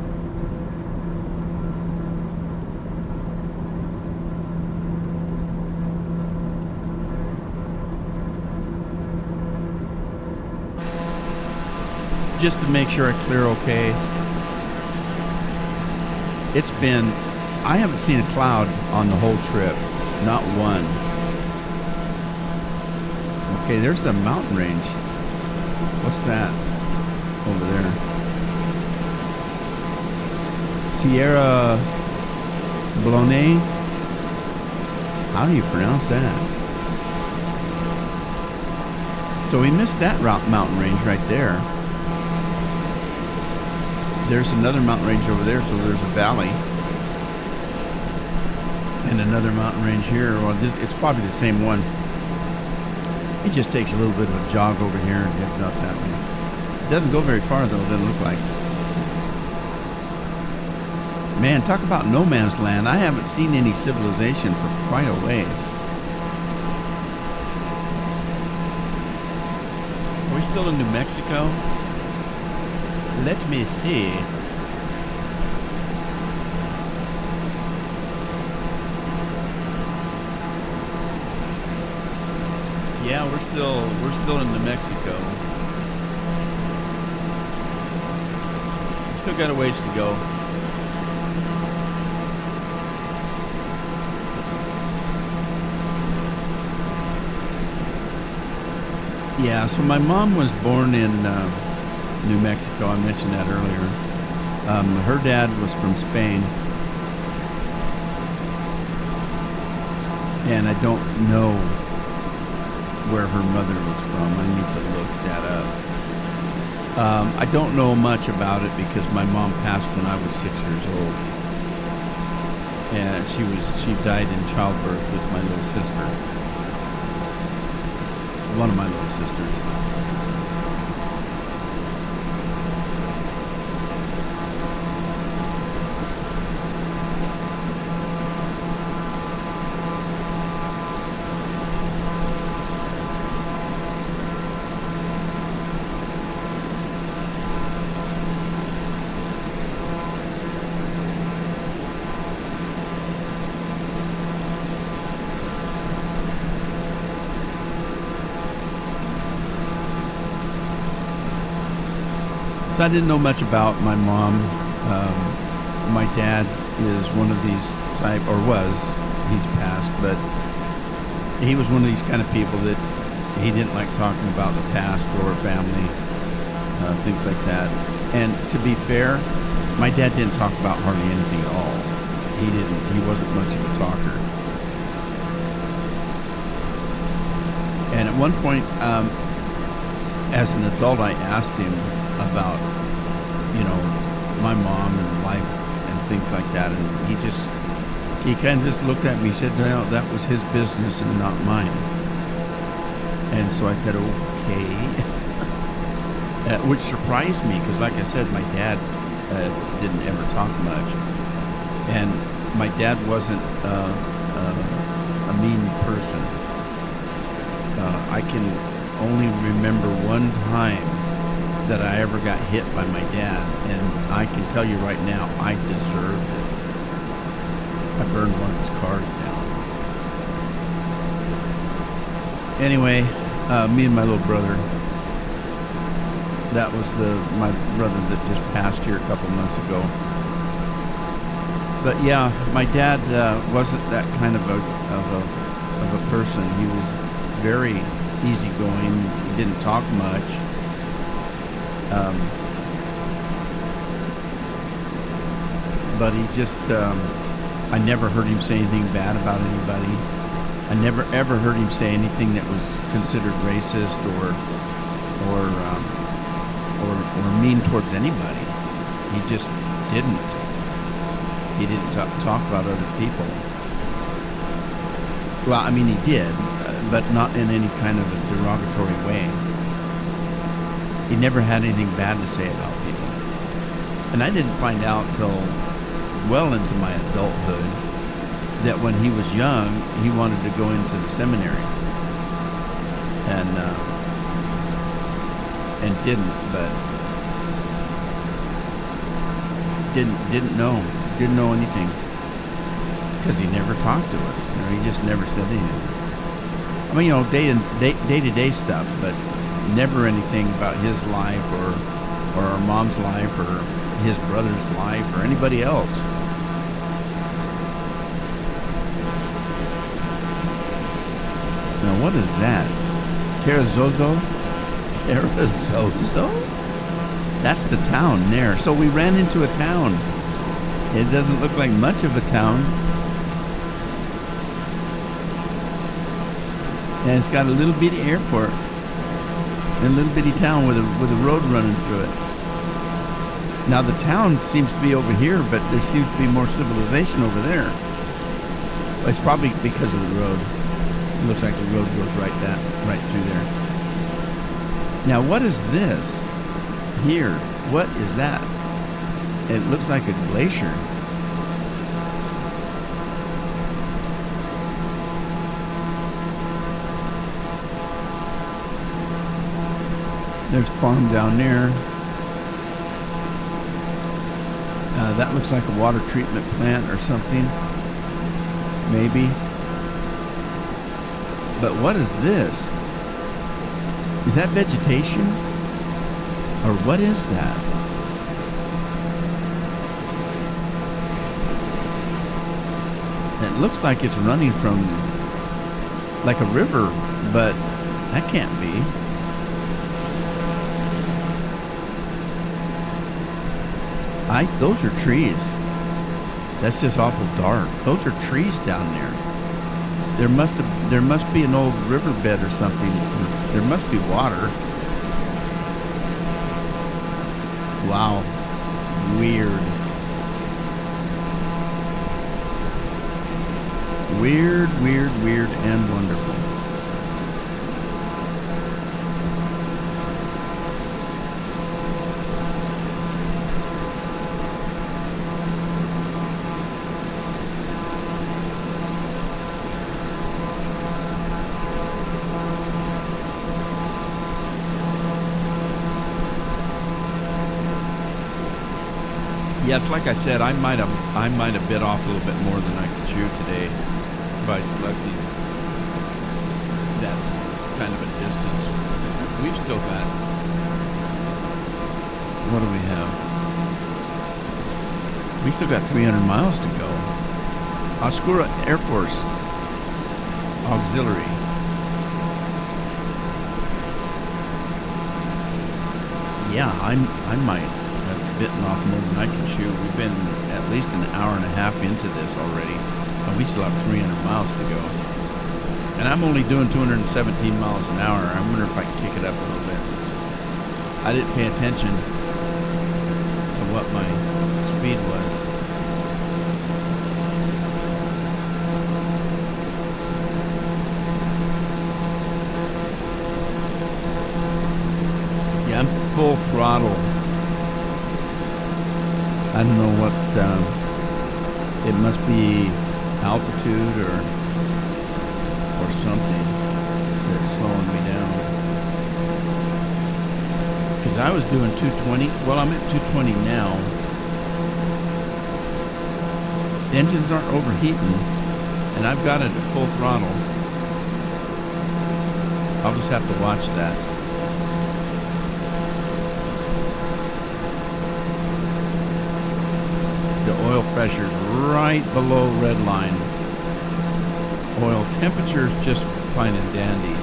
Just to make sure I clear okay. It's been, I haven't seen a cloud on the whole trip. Not one. Okay, there's a mountain range. What's that? Over there. Sierra Blonay? How do you pronounce that? So we missed that mountain range right there. There's another mountain range over there, so there's a valley. And another mountain range here. Well, it's probably the same one. It just takes a little bit of a jog over here and heads up that way. It doesn't go very far, though, it doesn't look like. Man, talk about no man's land. I haven't seen any civilization for quite a ways. Are we still in New Mexico? Let me see. Yeah, we're still in New Mexico. We still got a ways to go. Yeah, so my mom was born in New Mexico. I mentioned that earlier. Her dad was from Spain. And I don't know where her mother was from. I need to look that up. I don't know much about it because my mom passed when I was 6 years old. And she died in childbirth with my little sister. One of my little sisters. So I didn't know much about my mom. My dad is one of these type, or was, he's passed, but he was one of these kind of people that he didn't like talking about the past or family, things like that. And to be fair, my dad didn't talk about hardly anything at all. He wasn't much of a talker. And at one point, as an adult, I asked him about, my mom and life and things like that. And he kind of just looked at me. He said, "No, that was his business and not mine." And so I said, "Okay," which surprised me because, like I said, my dad didn't ever talk much, and my dad wasn't a mean person. I can only remember one time that I ever got hit by my dad, and I can tell you right now, I deserved it. I burned one of his cars down. Anyway, me and my little brother, that was my brother that just passed here a couple months ago. But yeah, my dad wasn't that kind of a person. He was very easygoing. He didn't talk much. But he just, I never heard him say anything bad about anybody. I never ever heard him say anything that was considered racist or mean towards anybody. He just didn't. He didn't talk about other people. Well, I mean, he did, but not in any kind of a derogatory way. He never had anything bad to say about people. And I didn't find out till well into my adulthood that when he was young, he wanted to go into the seminary. And didn't, but didn't know anything because he never talked to us. He just never said anything. I mean, day-to-day stuff, but never anything about his life or our mom's life or his brother's life or anybody else. Now, what is that? Terrazozo? Terrazozo? That's the town there. So we ran into a town. It doesn't look like much of a town. And it's got a little bitty airport. And a little bitty town with a road running through it. Now the town seems to be over here, but there seems to be more civilization over there. It's probably because of the road. It looks like the road goes right through there. Now what is this here? What is that? It looks like a glacier. There's a farm down there. That looks like a water treatment plant or something. Maybe. But what is this? Is that vegetation? Or what is that? It looks like it's running from like a river, but that can't be. Those are trees. That's just awful dark. Those are trees down there. There must be an old riverbed or something. There must be water. Wow. Weird. Weird, and wonderful. Yes, like I said, I might have bit off a little bit more than I could chew today by selecting that kind of a distance. We've what do we have? We still got 300 miles to go. Oscura Air Force Auxiliary. Yeah, I might have bitten off more than I can chew. We've been at least an hour and a half into this already, and we still have 300 miles to go. And I'm only doing 217 miles an hour. I wonder if I can kick it up a little bit. I didn't pay attention to what my speed was. Yeah, I'm full throttle. I don't know what, it must be altitude or something that's slowing me down. Because I was doing 220. Well, I'm at 220 now. The engines aren't overheating, and I've got it at full throttle. I'll just have to watch that. The oil pressure's right below red line. Oil temperature's just fine and dandy.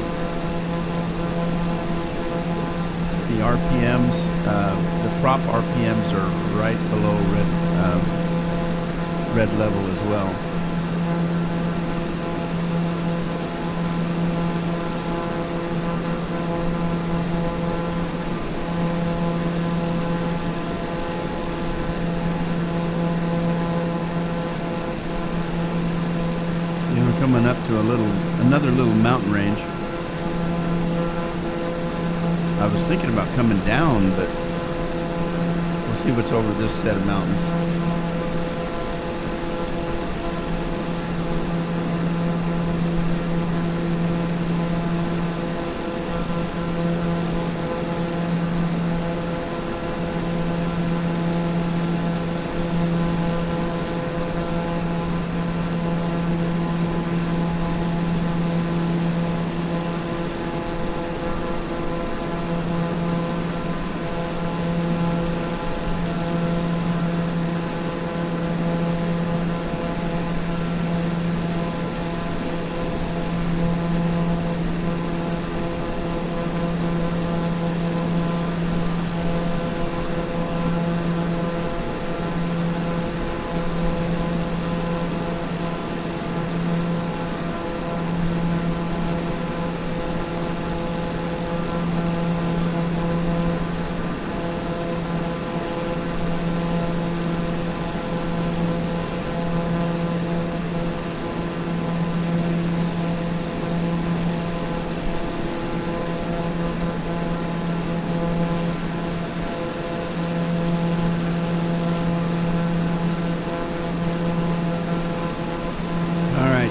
The RPMs, the prop RPMs are right below red level as well. Coming up to another little mountain range. I was thinking about coming down, but we'll see what's over this set of mountains.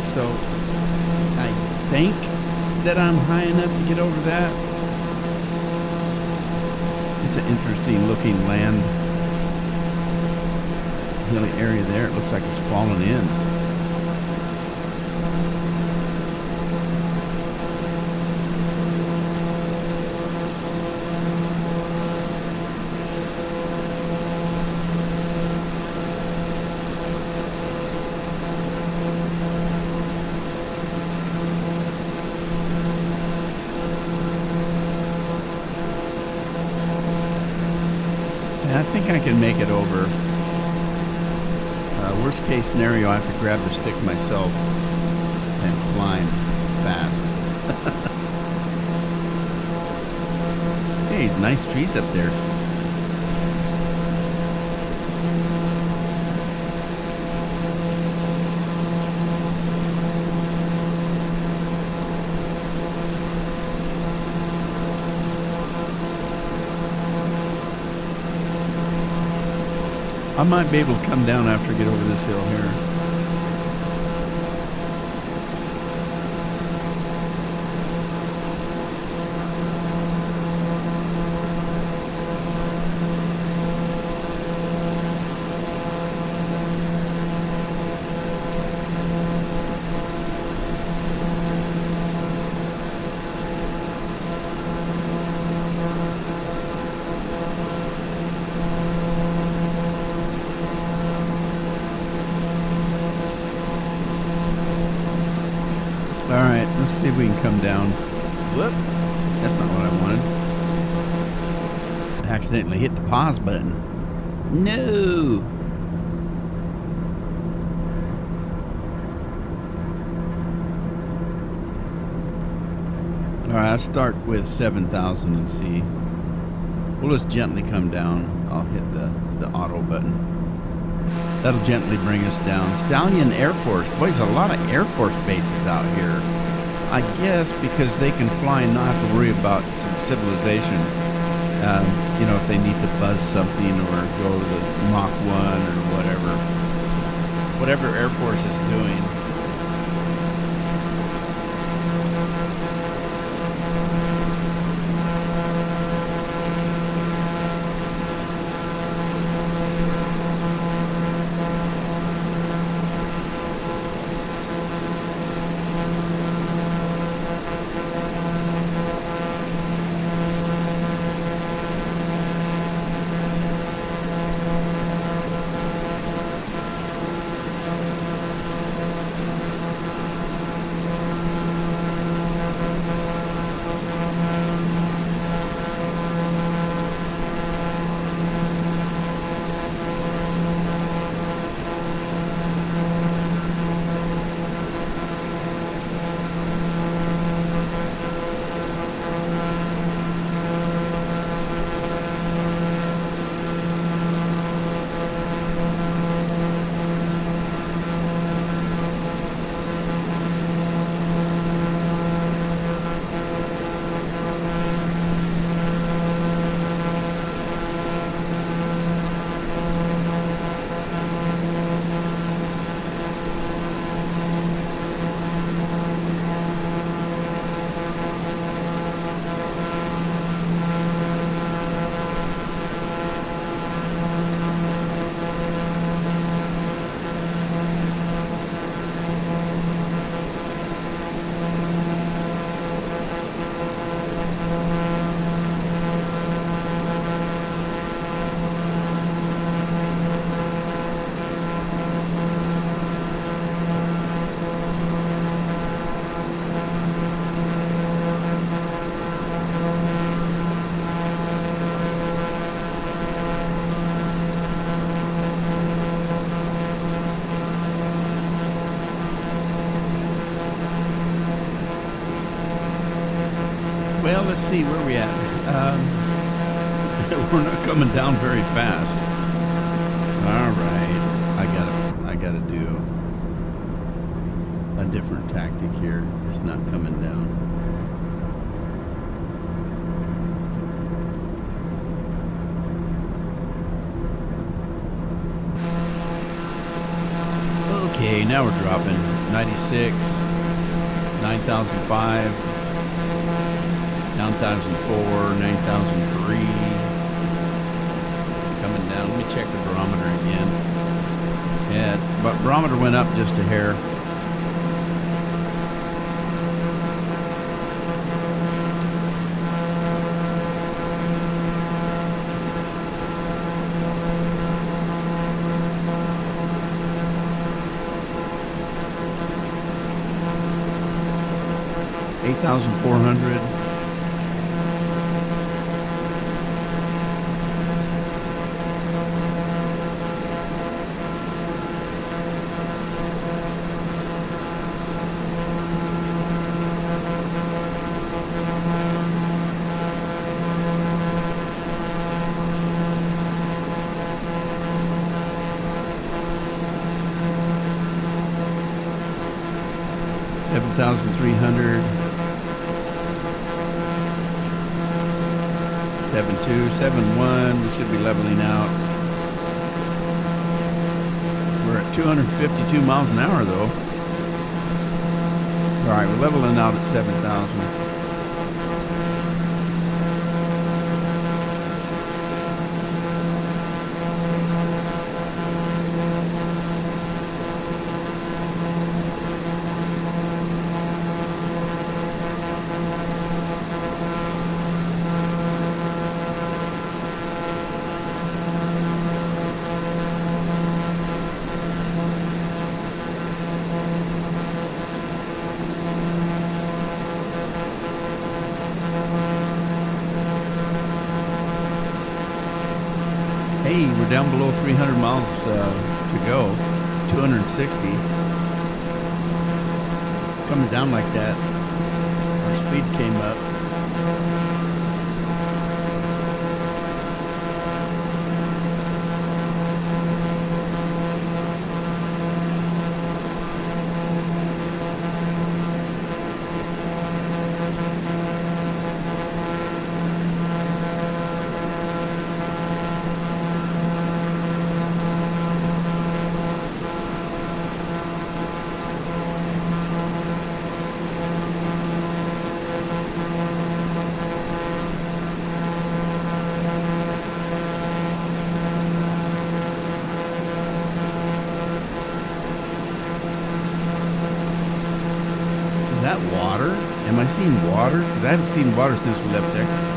So I think that I'm high enough to get over that. It's an interesting looking land, hilly area there. It looks like it's fallen in. I think I can make it over. Worst case scenario, I have to grab the stick myself and climb fast. Hey, nice trees up there. I might be able to come down after I get over this hill here. All right, let's see if we can come down. Whoop. That's not what I wanted. I accidentally hit the pause button. No. All right, I'll start with 7,000 and see. We'll just gently come down. I'll hit the auto button. That'll gently bring us down. Stallion Air Force. Boy, there's a lot of Air Force bases out here. I guess because they can fly and not have to worry about some civilization. You know, if they need to buzz something or go to the Mach 1 or whatever. Whatever Air Force is doing. Well, let's see where we at. We're not coming down very fast. All right, I gotta do a different tactic here. It's not coming down. Okay, now we're dropping 96, 9,005. 9,004, 9,003. Coming down. Let me check the barometer again. Yeah, but barometer went up just a hair. $8,400. $7,300. 7.2, 7.1. We should be leveling out. We're at 252 miles an hour, though. All right, we're leveling out at 7,000. we're down below 300 miles to go, 260. Coming down like that, our speed came up. Is that water? Am I seeing water? Because I haven't seen water since we left Texas.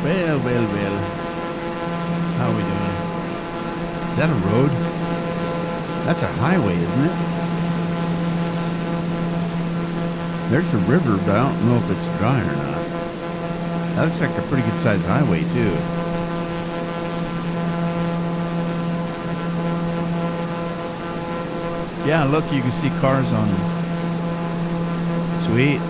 Well. How are we doing? Is that a road? That's a highway, isn't it? There's a river, but I don't know if it's dry or not. That looks like a pretty good sized highway, too. Yeah, look, you can see cars on. Sweet.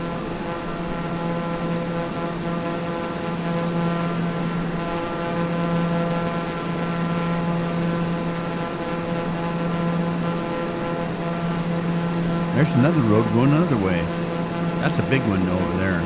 There's another road going another way. That's a big one over there.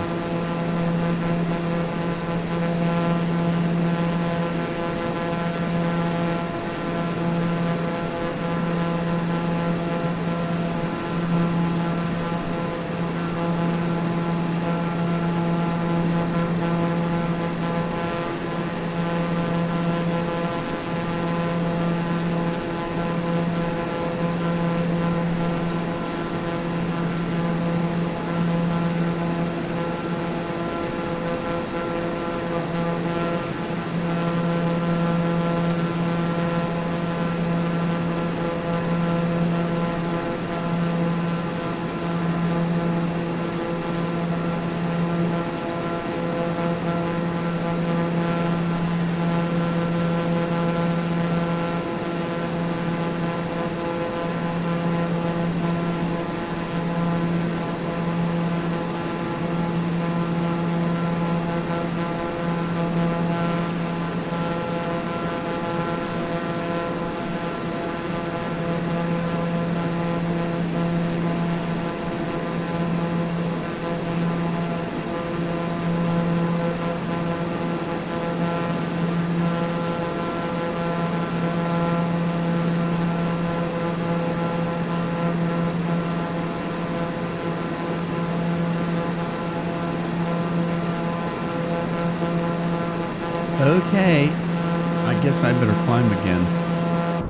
Okay, I guess I better climb again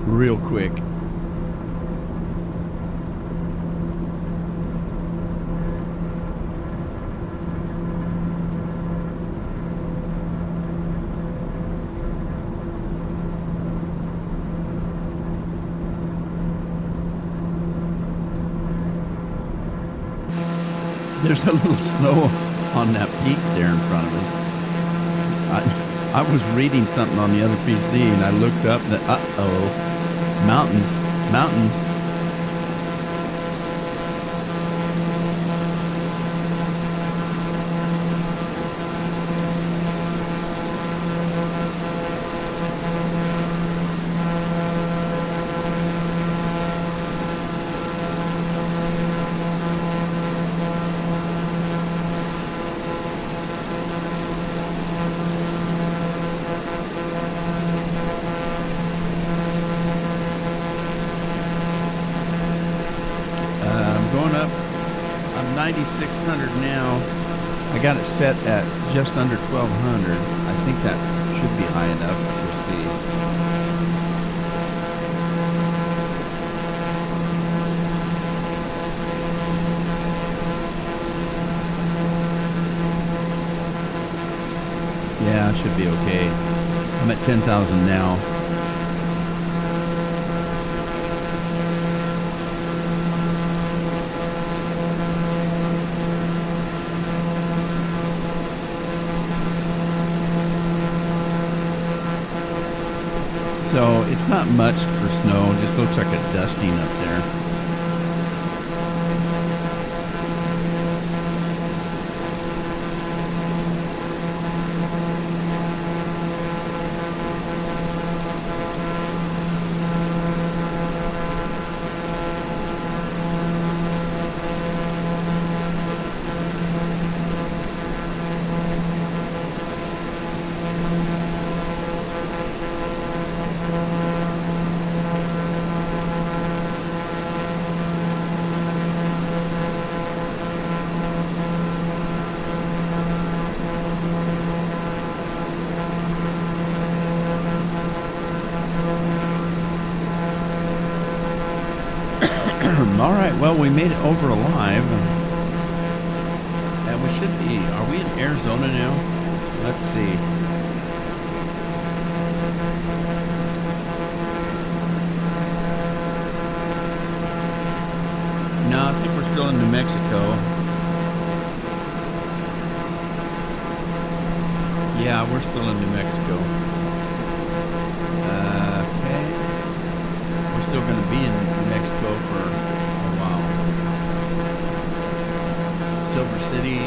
real quick. There's a little snow on that peak there in front of us. I was reading something on the other PC and I looked up and mountains. Going up. I'm 9,600 now. I got it set at just under 1,200. I think that should be high enough. We'll see. Yeah, it should be okay. I'm at 10,000 now. So it's not much for snow, just looks like a dusting up there. All right, well, we made it over alive. And we should be, are we in Arizona now? Let's see. No, I think we're still in New Mexico. Yeah, we're still in New Mexico. Okay. We're still going to be in New Mexico for Silver City.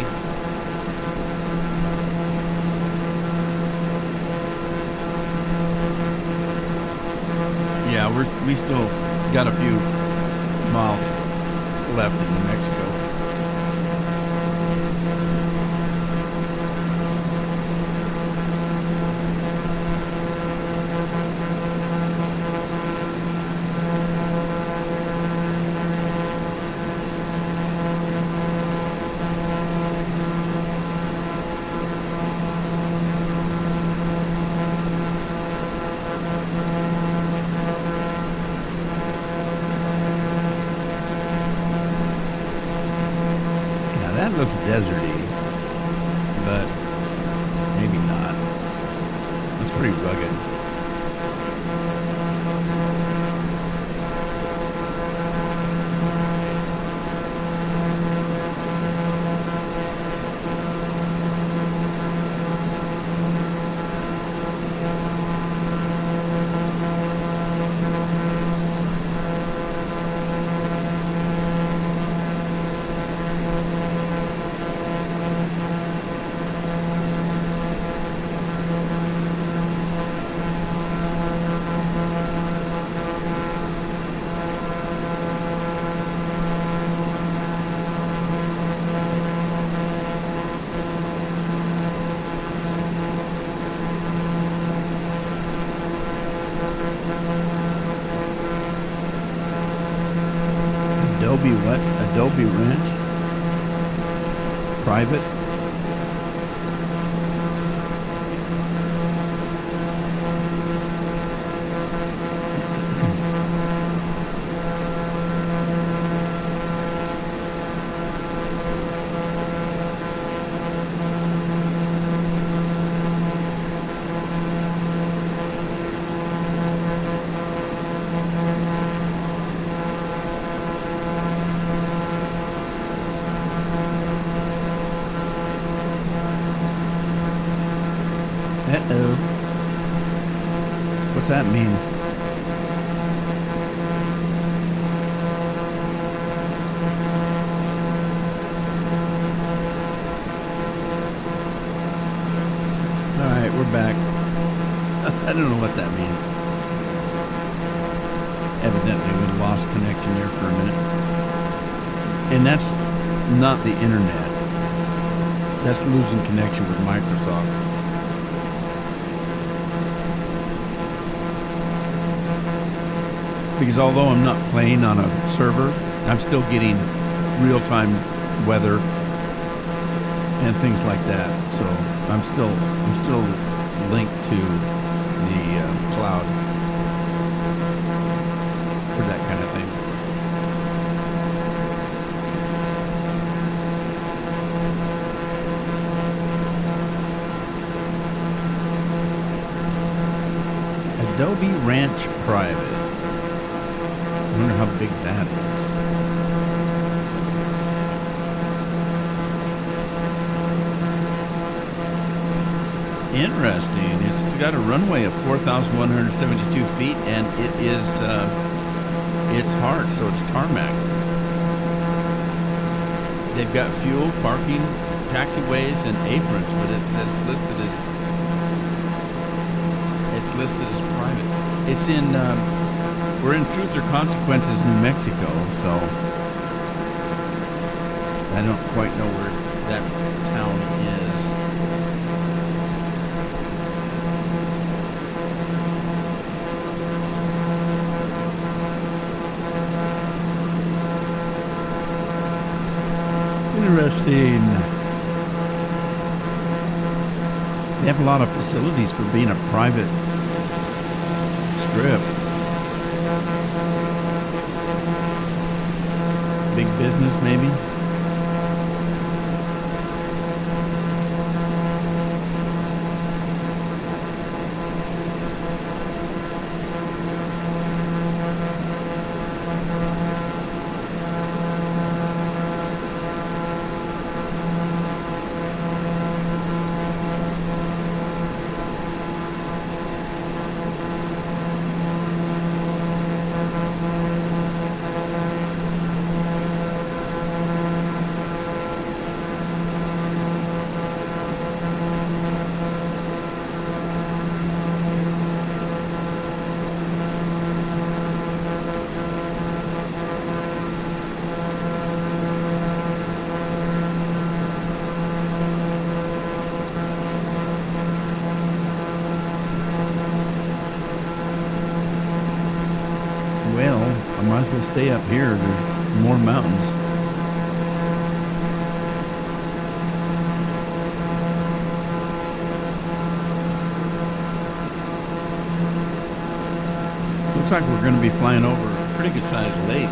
Yeah, we still got a few miles left in New Mexico. That looks deserty, but maybe not. It's pretty rugged. Adobe what? Adobe Ranch? Private? What's that mean? All right, we're back. I don't know what that means. Evidently, we lost connection there for a minute. And that's not the internet. That's losing connection with Microsoft. Because although I'm not playing on a server, I'm still getting real-time weather and things like that. So I'm still linked to the cloud for that kind of thing. Adobe Ranch Private. I wonder how big that is. Interesting. It's got a runway of 4,172 feet, and it is it's hard, so it's tarmac. They've got fuel, parking, taxiways, and aprons, but it's listed as private. It's in we're in Truth or Consequences, New Mexico, so I don't quite know where that town is. Interesting. They have a lot of facilities for being a private strip. Big business, maybe. Well, I might as well stay up here. There's more mountains. Looks like we're going to be flying over a pretty good sized lake.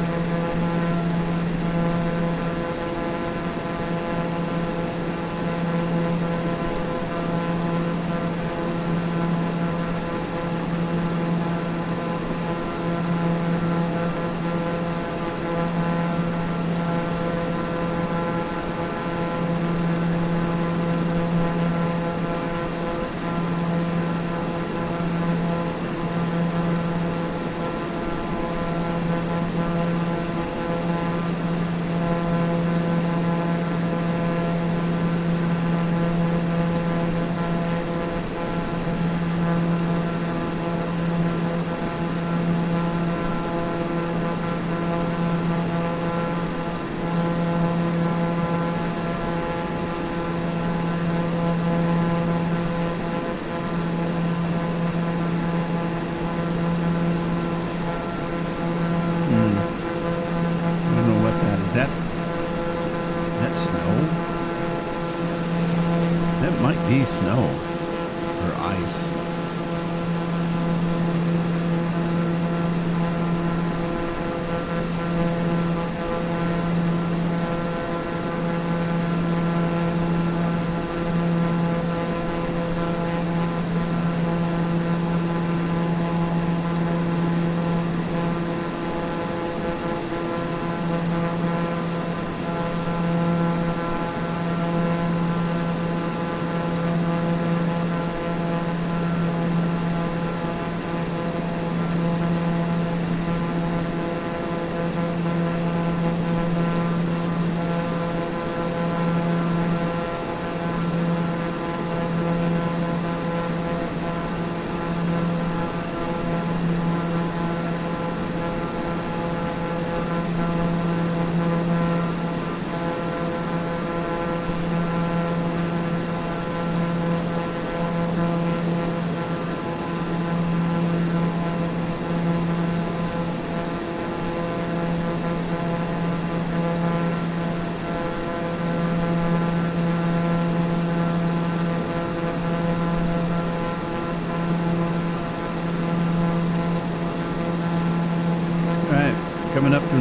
Is that snow? That might be snow or ice.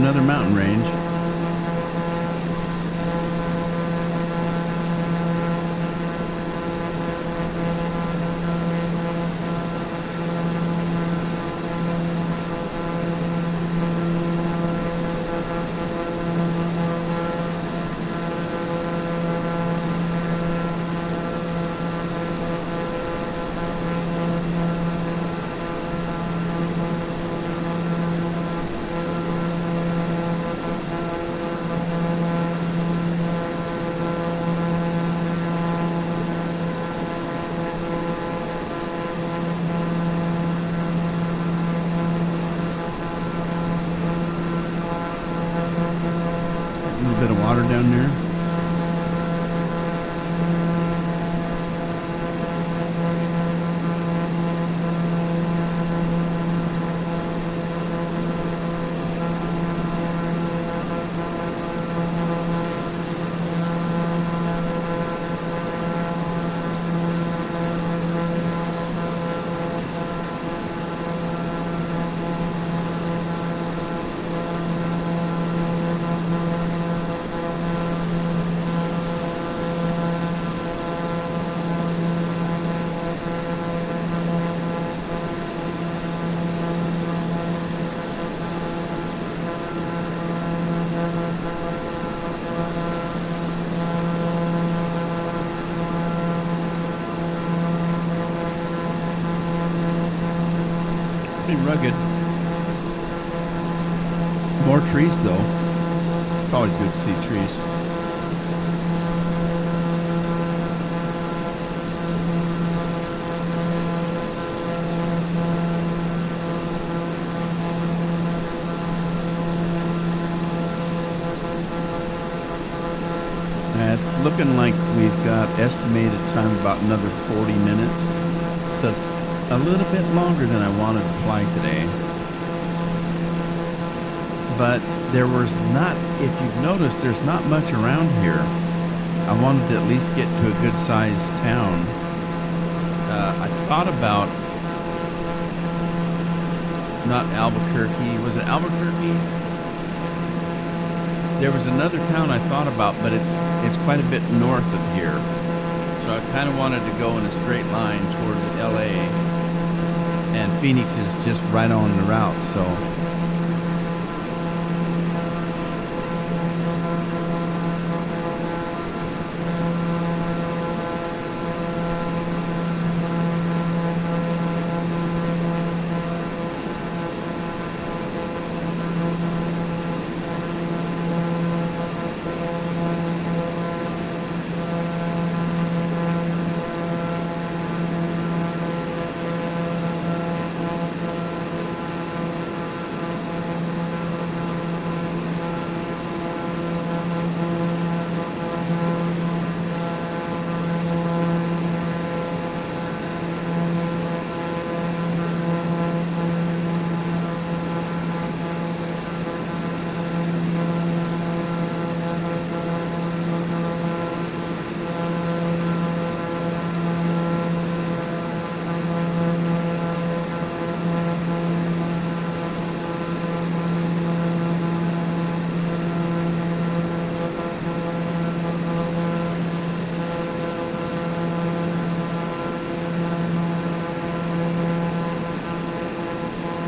another mountain range. A little bit of water down there. Pretty rugged. More trees, though. It's always good to see trees. It's looking like we've got estimated time about another 40 minutes. So it's a little bit longer than I wanted to fly today. But there was not, if you've noticed, there's not much around here. I wanted to at least get to a good sized town. I thought about not Albuquerque. Was it Albuquerque? There was another town I thought about, but it's quite a bit north of here. So I kind of wanted to go in a straight line towards LA. And Phoenix is just right on the route, so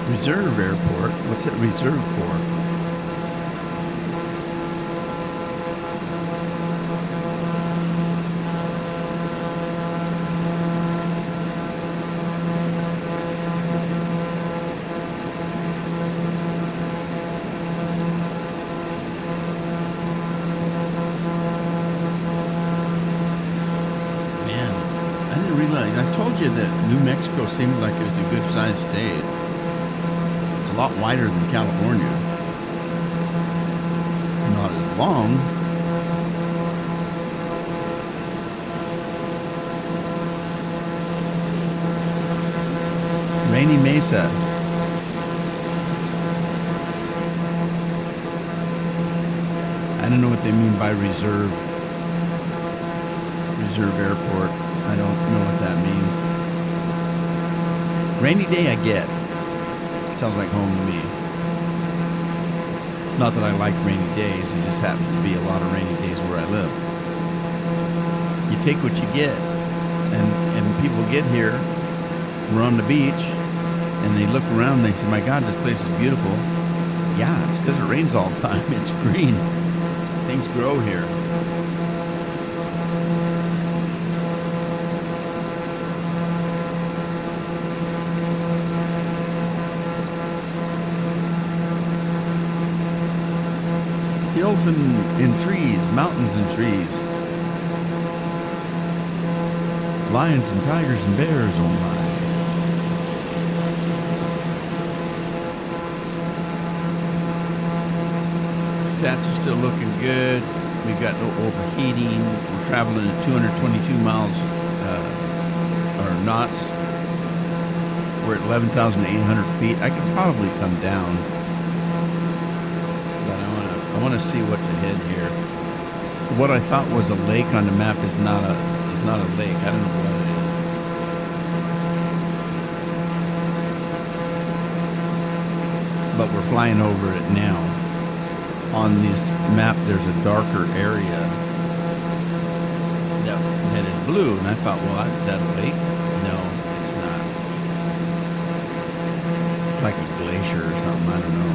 Reserve Airport. What's it reserved for? Man, I didn't realize. I told you that New Mexico seemed like it was a good-sized state. It's a lot wider than California. Not as long. Rainy Mesa. I don't know what they mean by reserve. Reserve airport. I don't know what that means. Rainy day I get. Sounds like home to me. Not that I like rainy days. It just happens to be a lot of rainy days where I live. You take what you get. And people get here, we're on the beach, and they look around and they say, my God, this place is beautiful. Yeah, it's because it rains all the time. It's green. Things grow here. Hills and trees, mountains and trees. Lions and tigers and bears, oh my. Stats are still looking good. We've got no overheating. We're traveling at 222 miles or knots. We're at 11,800 feet. I could probably come down, but I want to see what's ahead here. What I thought was a lake on the map is not a lake. I don't know what it is. But we're flying over it now. On this map, there's a darker area that is blue. And I thought, well, is that a lake? No, it's not. It's like a glacier or something. I don't know.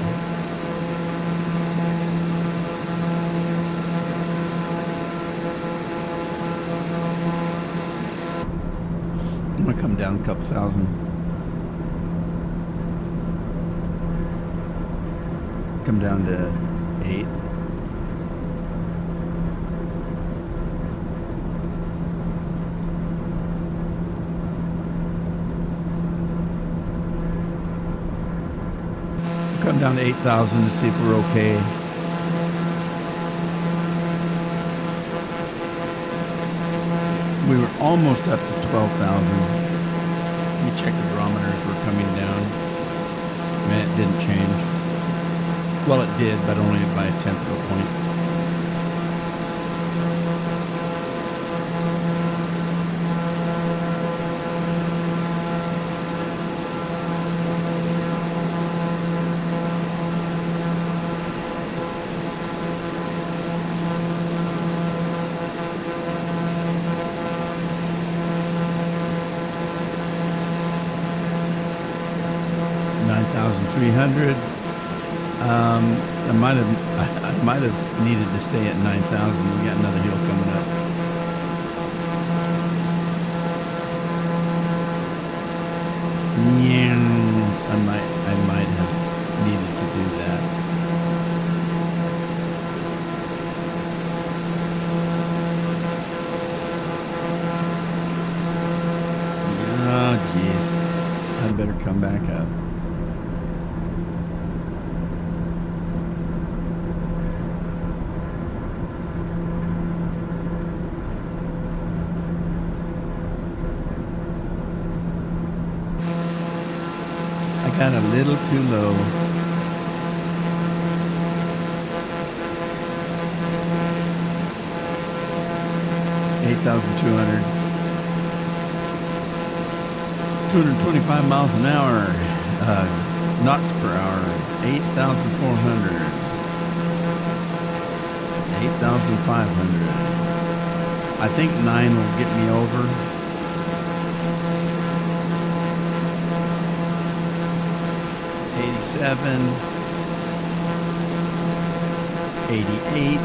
I'm going to come down a couple thousand. Come down to 8. Come down to 8,000 to see if we're okay. We were almost up to 12,000. Let me check the barometers. We're coming down. Man, it didn't change. Well, it did, but only by a tenth of a point. $9,300. I might have needed to stay at 9,000. We got another hill coming up. Yeah, I might have needed to do that. Oh, jeez. I better come back up. Got a little too low. $8,200. 225 miles an hour. Knots per hour. 8,400. 8,500. I think 9 will get me over. 87, 88,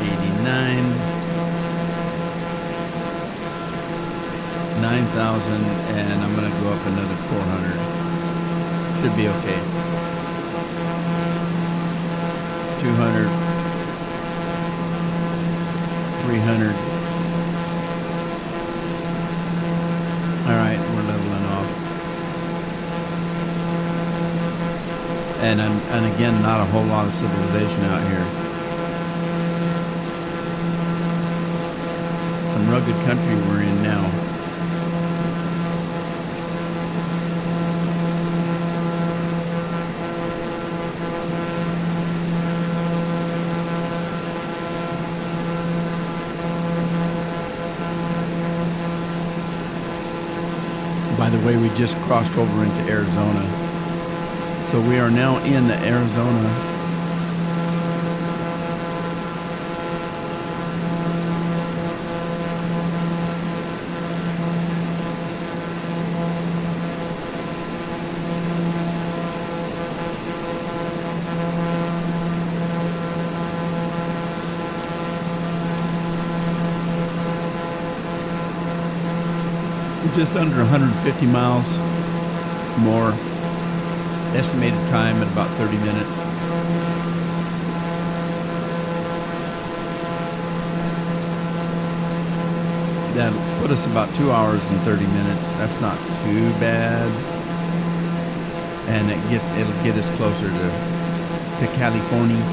89, 9,000, and I'm going to go up another 400. Should be okay. 200, 300. All right, we're leveling off. And again, not a whole lot of civilization out here. Some rugged country we're in now. By By the way, we just crossed over into Arizona. So we are now in the Arizona. Just under 150 miles more. Estimated time at about 30 minutes. That'll put us about 2 hours and 30 minutes. That's not too bad. And it'll get us closer to California.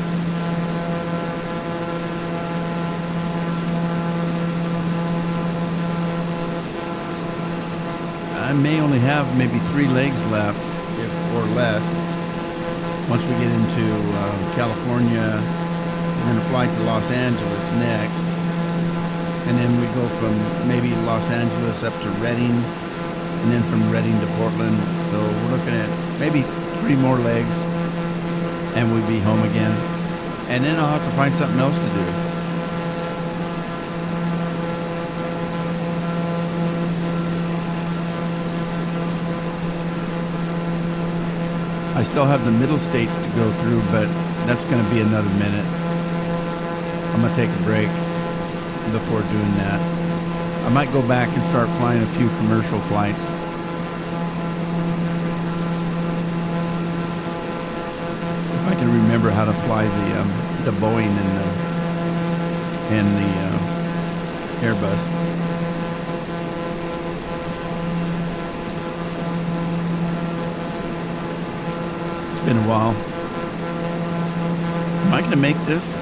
I may only have maybe 3 legs left, or less. Once we get into California, we're going to fly to Los Angeles next. And then we go from maybe Los Angeles up to Redding, and then from Redding to Portland. So we're looking at maybe 3 more legs, and we'll be home again. And then I'll have to find something else to do. I still have the middle states to go through, but that's going to be another minute. I'm going to take a break before doing that. I might go back and start flying a few commercial flights. If I can remember how to fly the Boeing and the Airbus. Been a while. Am I going to make this?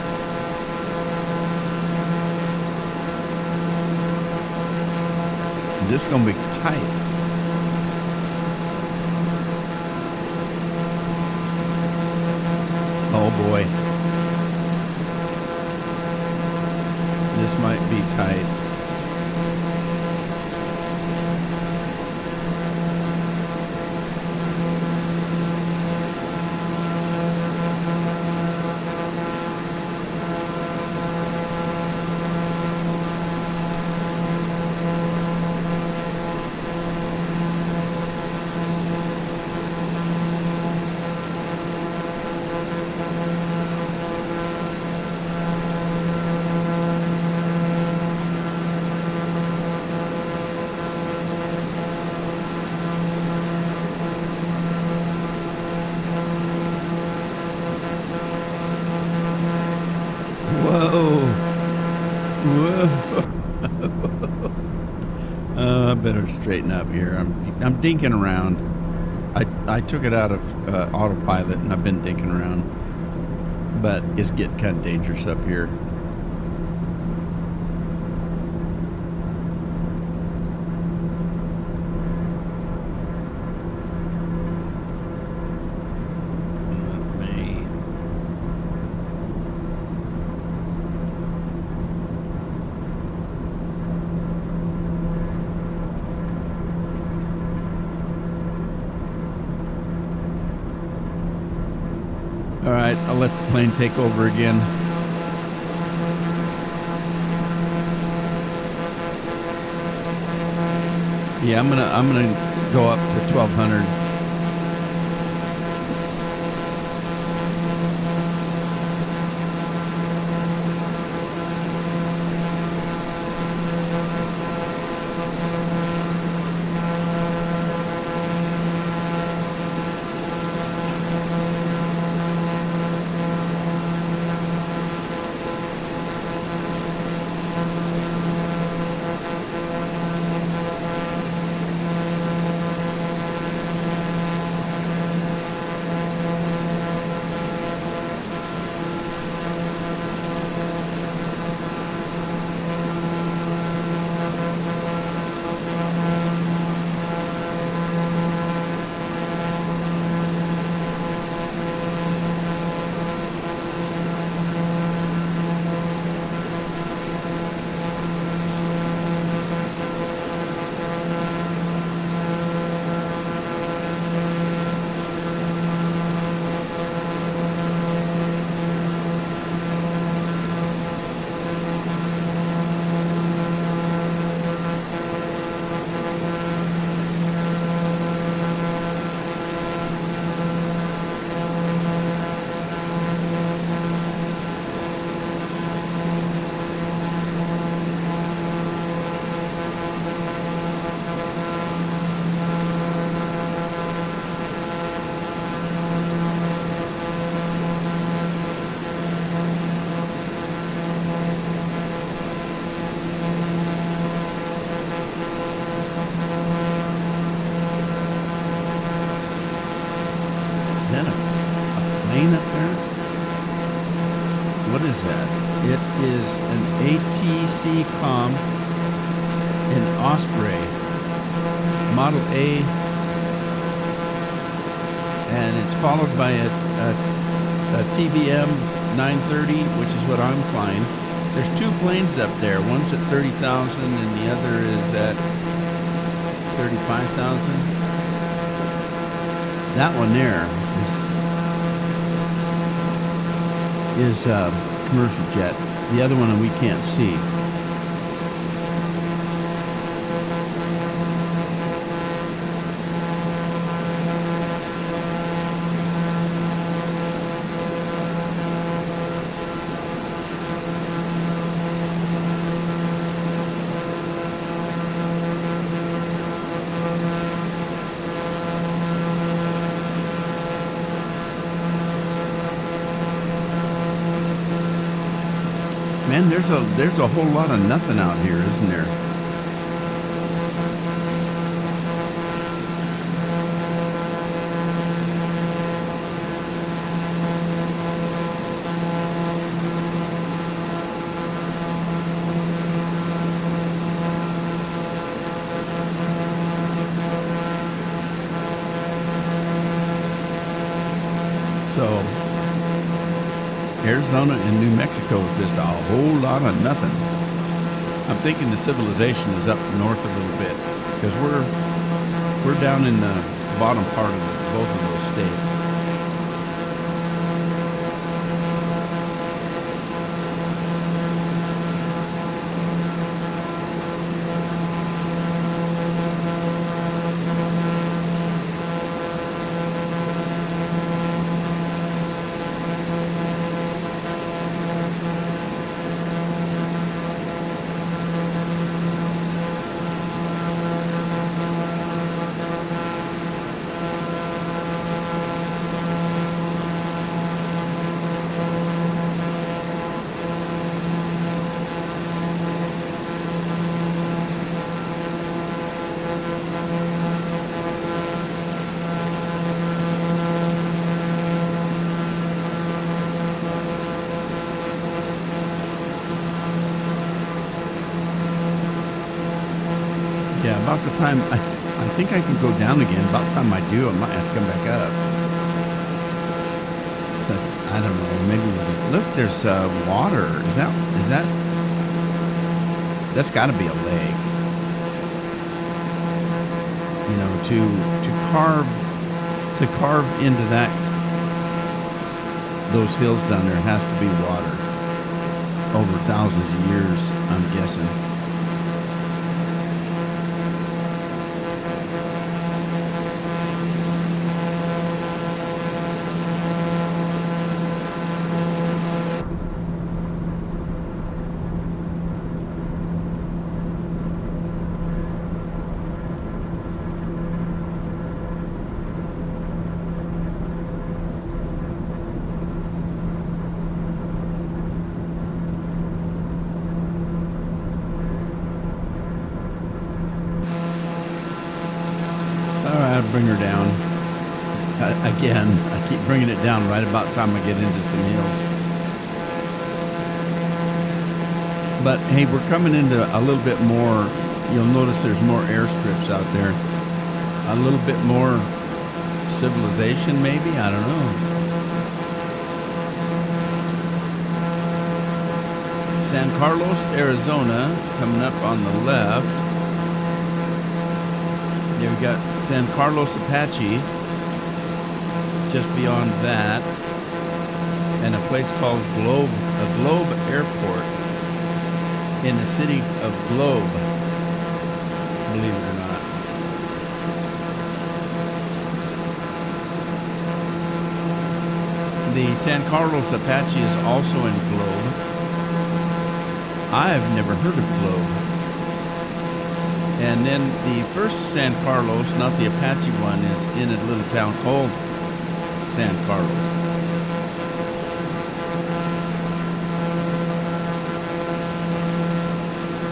This is going to be tight. Oh boy. This might be tight. I better straighten up here. I'm dinking around. I took it out of autopilot and I've been dinking around, but it's getting kind of dangerous up here. All right, I'll let the plane take over again. Yeah, I'm gonna go up to 1200. plane up there? What is that? It is an ATC com in Osprey, Model A, and it's followed by a TBM 930, which is what I'm flying. There's two planes up there. One's at 30,000 and the other is at 35,000. That one there is a commercial jet. The other one we can't see. Man, there's a whole lot of nothing out here, isn't there? So Arizona and New Mexico is just a whole lot of nothing. I'm thinking the civilization is up north a little bit because we're down in the bottom part of both of those states. Yeah, about the time, I think I can go down again. About the time I do, I might have to come back up. So, I don't know, maybe we'll just, look, there's water. Is that, that's gotta be a lake. You know, to carve into those hills down there has to be water. Over thousands of years, I'm guessing. Bring her down. Again, I keep bringing it down right about the time I get into some hills. But hey, we're coming into a little bit more. You'll notice there's more airstrips out there. A little bit more civilization, maybe? I don't know. San Carlos, Arizona, coming up on the left. There we got San Carlos Apache just beyond that, and a place called Globe Airport in the city of Globe, believe it or not. The San Carlos Apache is also in Globe. I've never heard of Globe. And then the first San Carlos, not the Apache one, is in a little town called San Carlos.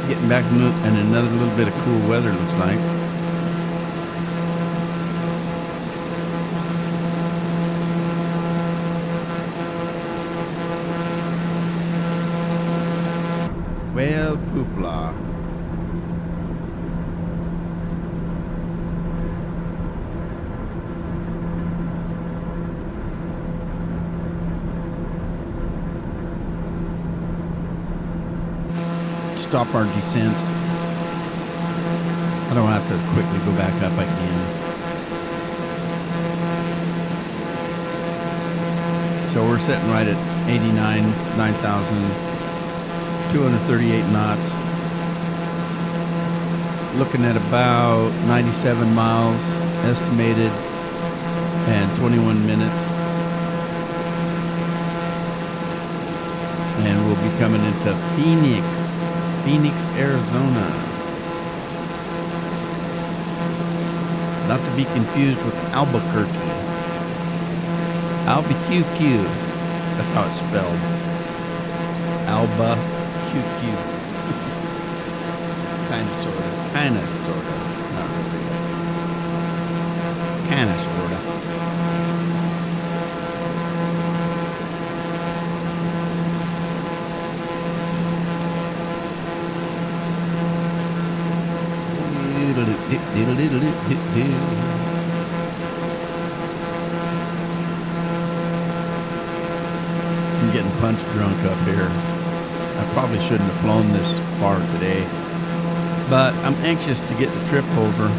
Getting back in another little bit of cool weather, looks like. Well, poopla. Stop our descent. I don't have to quickly go back up again. So we're sitting right at 9,238 knots. Looking at about 97 miles estimated and 21 minutes. And we'll be coming into Phoenix, Arizona. Not to be confused with Albuquerque. Albuquerque. That's how it's spelled. Albuquerque. Kinda, sorta. Kinda, sorta. Not really. Kinda, sorta. I'm getting punch drunk up here. I probably shouldn't have flown this far today, but I'm anxious to get the trip over.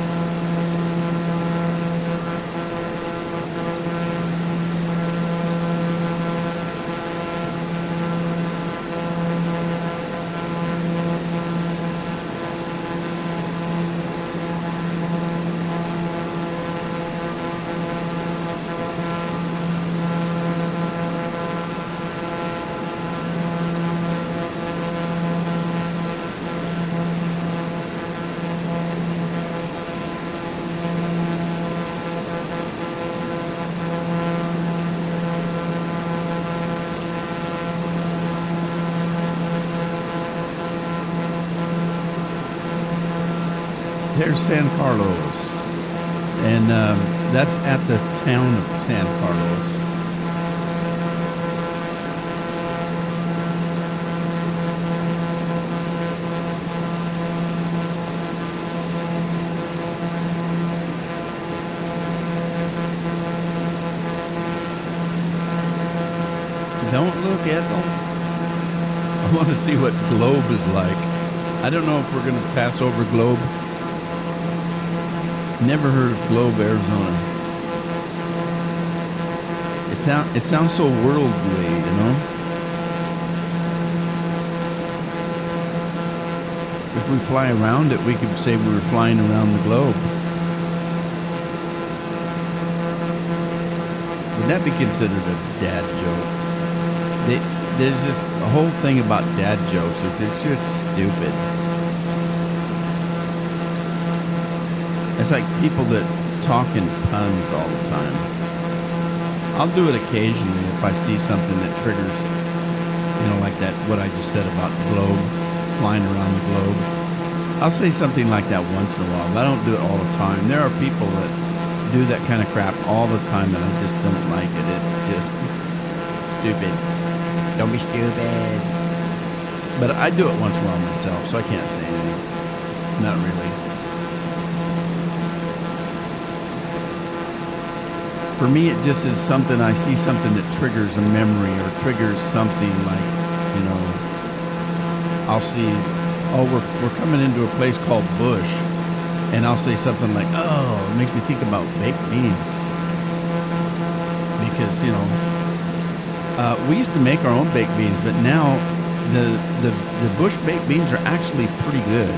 There's San Carlos, and that's at the town of San Carlos. Don't look, Ethel. I want to see what Globe is like. I don't know if we're going to pass over Globe. Never heard of Globe, Arizona. It sounds so worldly, you know? If we fly around it, we could say we were flying around the globe. Would that be considered a dad joke? There's this whole thing about dad jokes. It's just stupid. It's like people that talk in puns all the time. I'll do it occasionally if I see something that triggers, like that, what I just said about the globe, flying around the globe. I'll say something like that once in a while, but I don't do it all the time. There are people that do that kind of crap all the time, and I just don't like it. It's just stupid. Don't be stupid. But I do it once in a while myself, so I can't say anything. Not really. For me, it just is something, I see something that triggers a memory or triggers something like, I'll see, we're coming into a place called Bush, and I'll say something like, it makes me think about baked beans. Because, we used to make our own baked beans, but now the Bush baked beans are actually pretty good.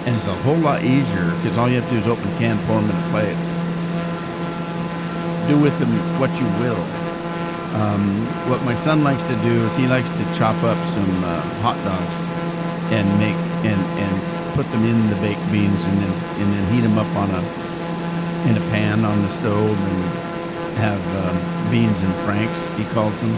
And it's a whole lot easier because all you have to do is open the can, pour them in a plate. Do with them what you will. What my son likes to do is he likes to chop up some hot dogs and make and put them in the baked beans and then heat them up in a pan on the stove and have beans and franks, he calls them.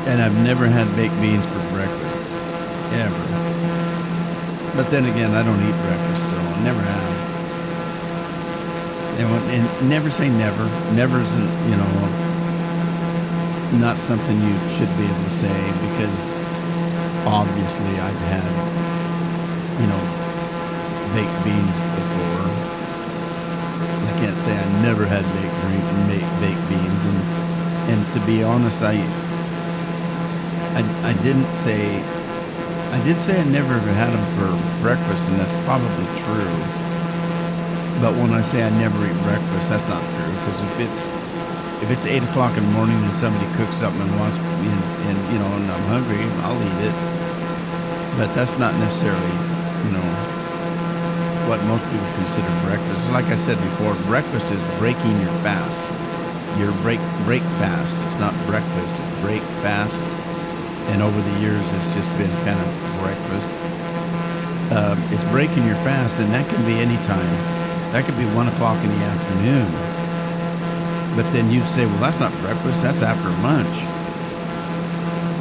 And I've never had baked beans for breakfast, ever. But then again, I don't eat breakfast, so I never have. And never say never. Never isn't, not something you should be able to say, because obviously I've had, baked beans before. I can't say I never had baked beans, and to be honest, I didn't say. I did say I never had them for breakfast, and that's probably true. But when I say I never eat breakfast, that's not true, because if it's 8 o'clock in the morning and somebody cooks something and wants and I'm hungry, I'll eat it. But that's not necessarily what most people consider breakfast. Like I said before, breakfast is breaking your fast. Your break fast. It's not breakfast. It's break fast. And over the years, it's just been kind of breakfast. It's breaking your fast, and that can be any time. That could be 1 o'clock in the afternoon. But then you'd say, well, that's not breakfast, that's after lunch.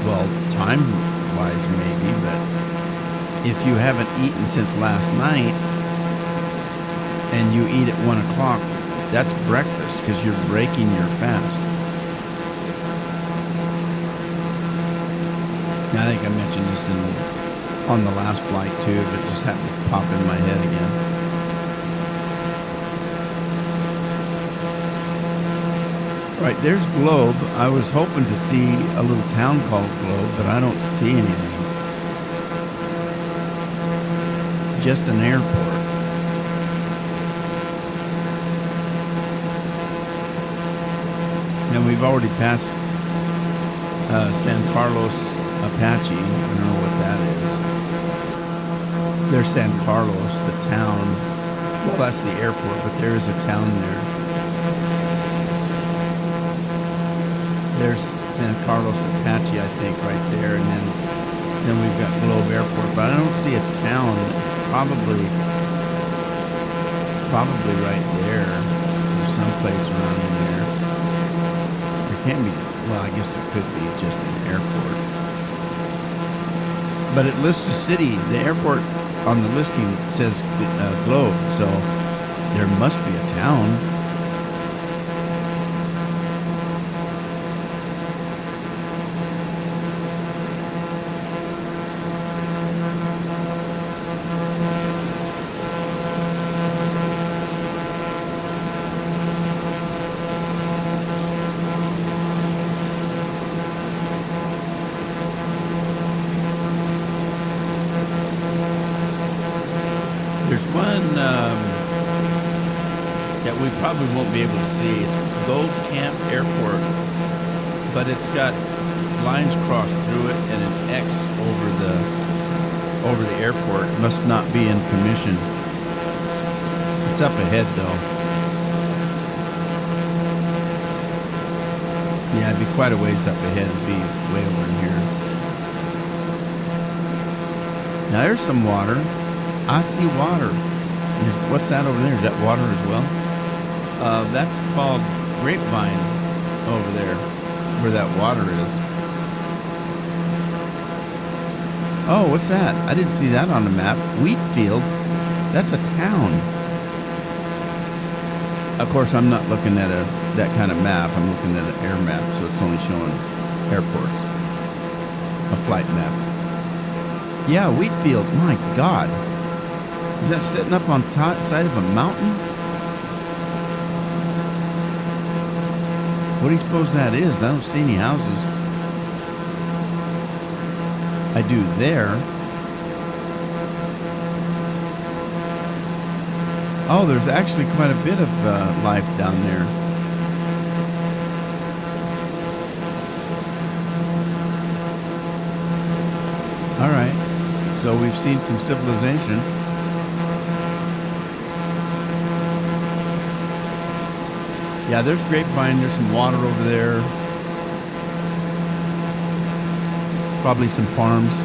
Well, time-wise maybe, but if you haven't eaten since last night and you eat at 1 o'clock, that's breakfast, because you're breaking your fast. I think I mentioned this on the last flight too, but it just happened to pop in my head again. All right, there's Globe. I was hoping to see a little town called Globe, but I don't see anything. Just an airport. And we've already passed San Carlos Apache. I don't know what that is. There's San Carlos, the town. Well, that's the airport, but there is a town there. There's San Carlos Apache, I think, right there, and then we've got Globe Airport. But I don't see a town. It's probably right there, or someplace around in there. There can't be. Well, I guess there could be just an airport. But it lists a city. The airport on the listing says Globe, so there must be a town. There's one that we probably won't be able to see. It's Gold Camp Airport, but it's got lines crossed through it and an X over the airport. It must not be in commission. It's up ahead though. Yeah, it'd be quite a ways up ahead. It'd be way over in here. Now there's some water. I see water. What's that over there? Is that water as well? That's called Grapevine over there, where that water is. Oh, what's that? I didn't see that on the map. Wheatfield. That's a town. Of course, I'm not looking at that kind of map. I'm looking at an air map, so it's only showing airports. A flight map. Yeah, Wheatfield. My God. Is that sitting up on top side of a mountain? What do you suppose that is? I don't see any houses. I do there. Oh, there's actually quite a bit of life down there. All right. So we've seen some civilization. Yeah, there's Grapevine. There's some water over there. Probably some farms.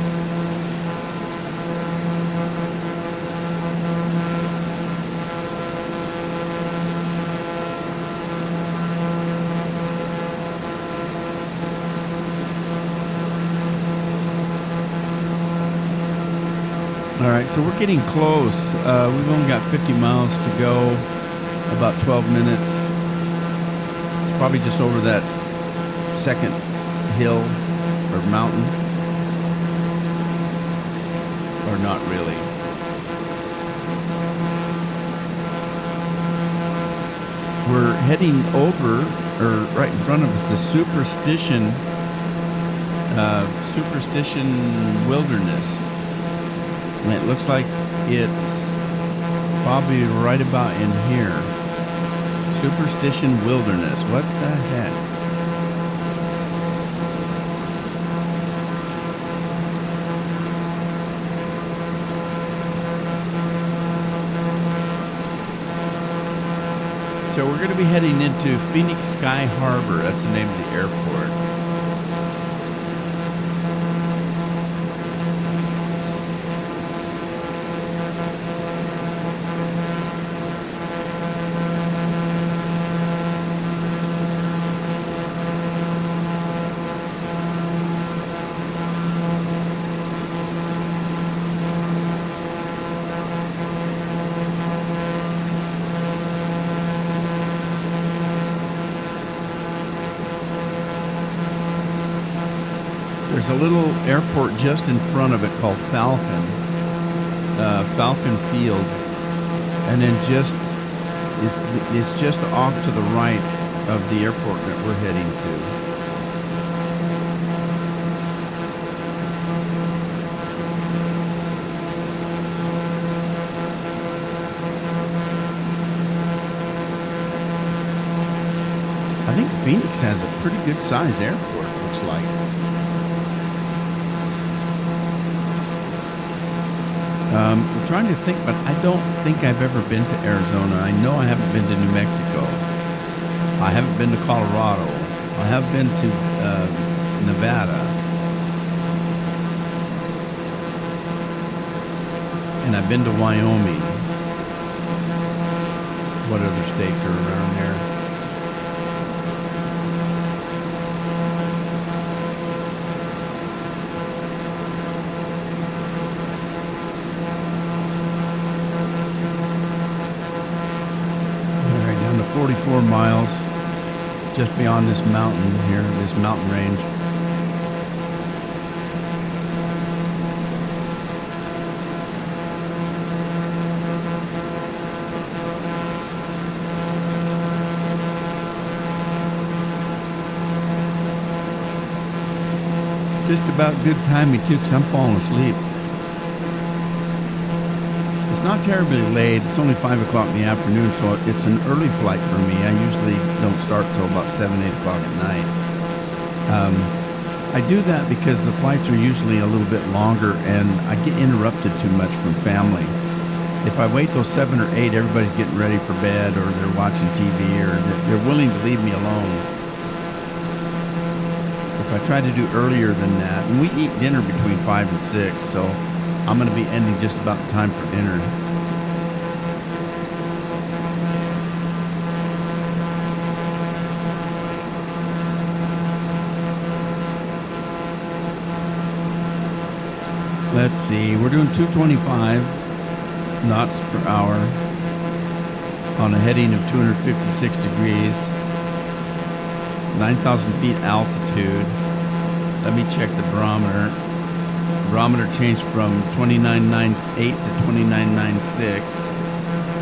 All right, so we're getting close. We've only got 50 miles to go. about 12 minutes. It's probably just over that second hill or mountain. Or not really. We're heading over, or right in front of us, the Superstition Wilderness. And it looks like it's probably right about in here. Superstition Wilderness. What the heck? So we're going to be heading into Phoenix Sky Harbor. That's the name of the airport. There's a little airport just in front of it called Falcon Field, and then it's just off to the right of the airport that we're heading to. I think Phoenix has a pretty good size airport, looks like. I'm trying to think, but I don't think I've ever been to Arizona. I know I haven't been to New Mexico. I haven't been to Colorado. I have been to Nevada. And I've been to Wyoming. What other states are around there? All right, down to 44 miles just beyond this mountain here, this mountain range. Just about good timing too, because I'm falling asleep. It's not terribly late. It's only 5 o'clock in the afternoon, so it's an early flight for me. I usually don't start till about 7, 8 o'clock at night. I do that because the flights are usually a little bit longer, and I get interrupted too much from family. If I wait till 7 or 8, everybody's getting ready for bed, or they're watching TV, or they're willing to leave me alone. If I try to do earlier than that, and we eat dinner between 5 and 6, so I'm going to be ending just about in time for dinner. Let's see, we're doing 225 knots per hour on a heading of 256 degrees, 9,000 feet altitude. Let me check the barometer. Barometer changed from 29.98 to 29.96,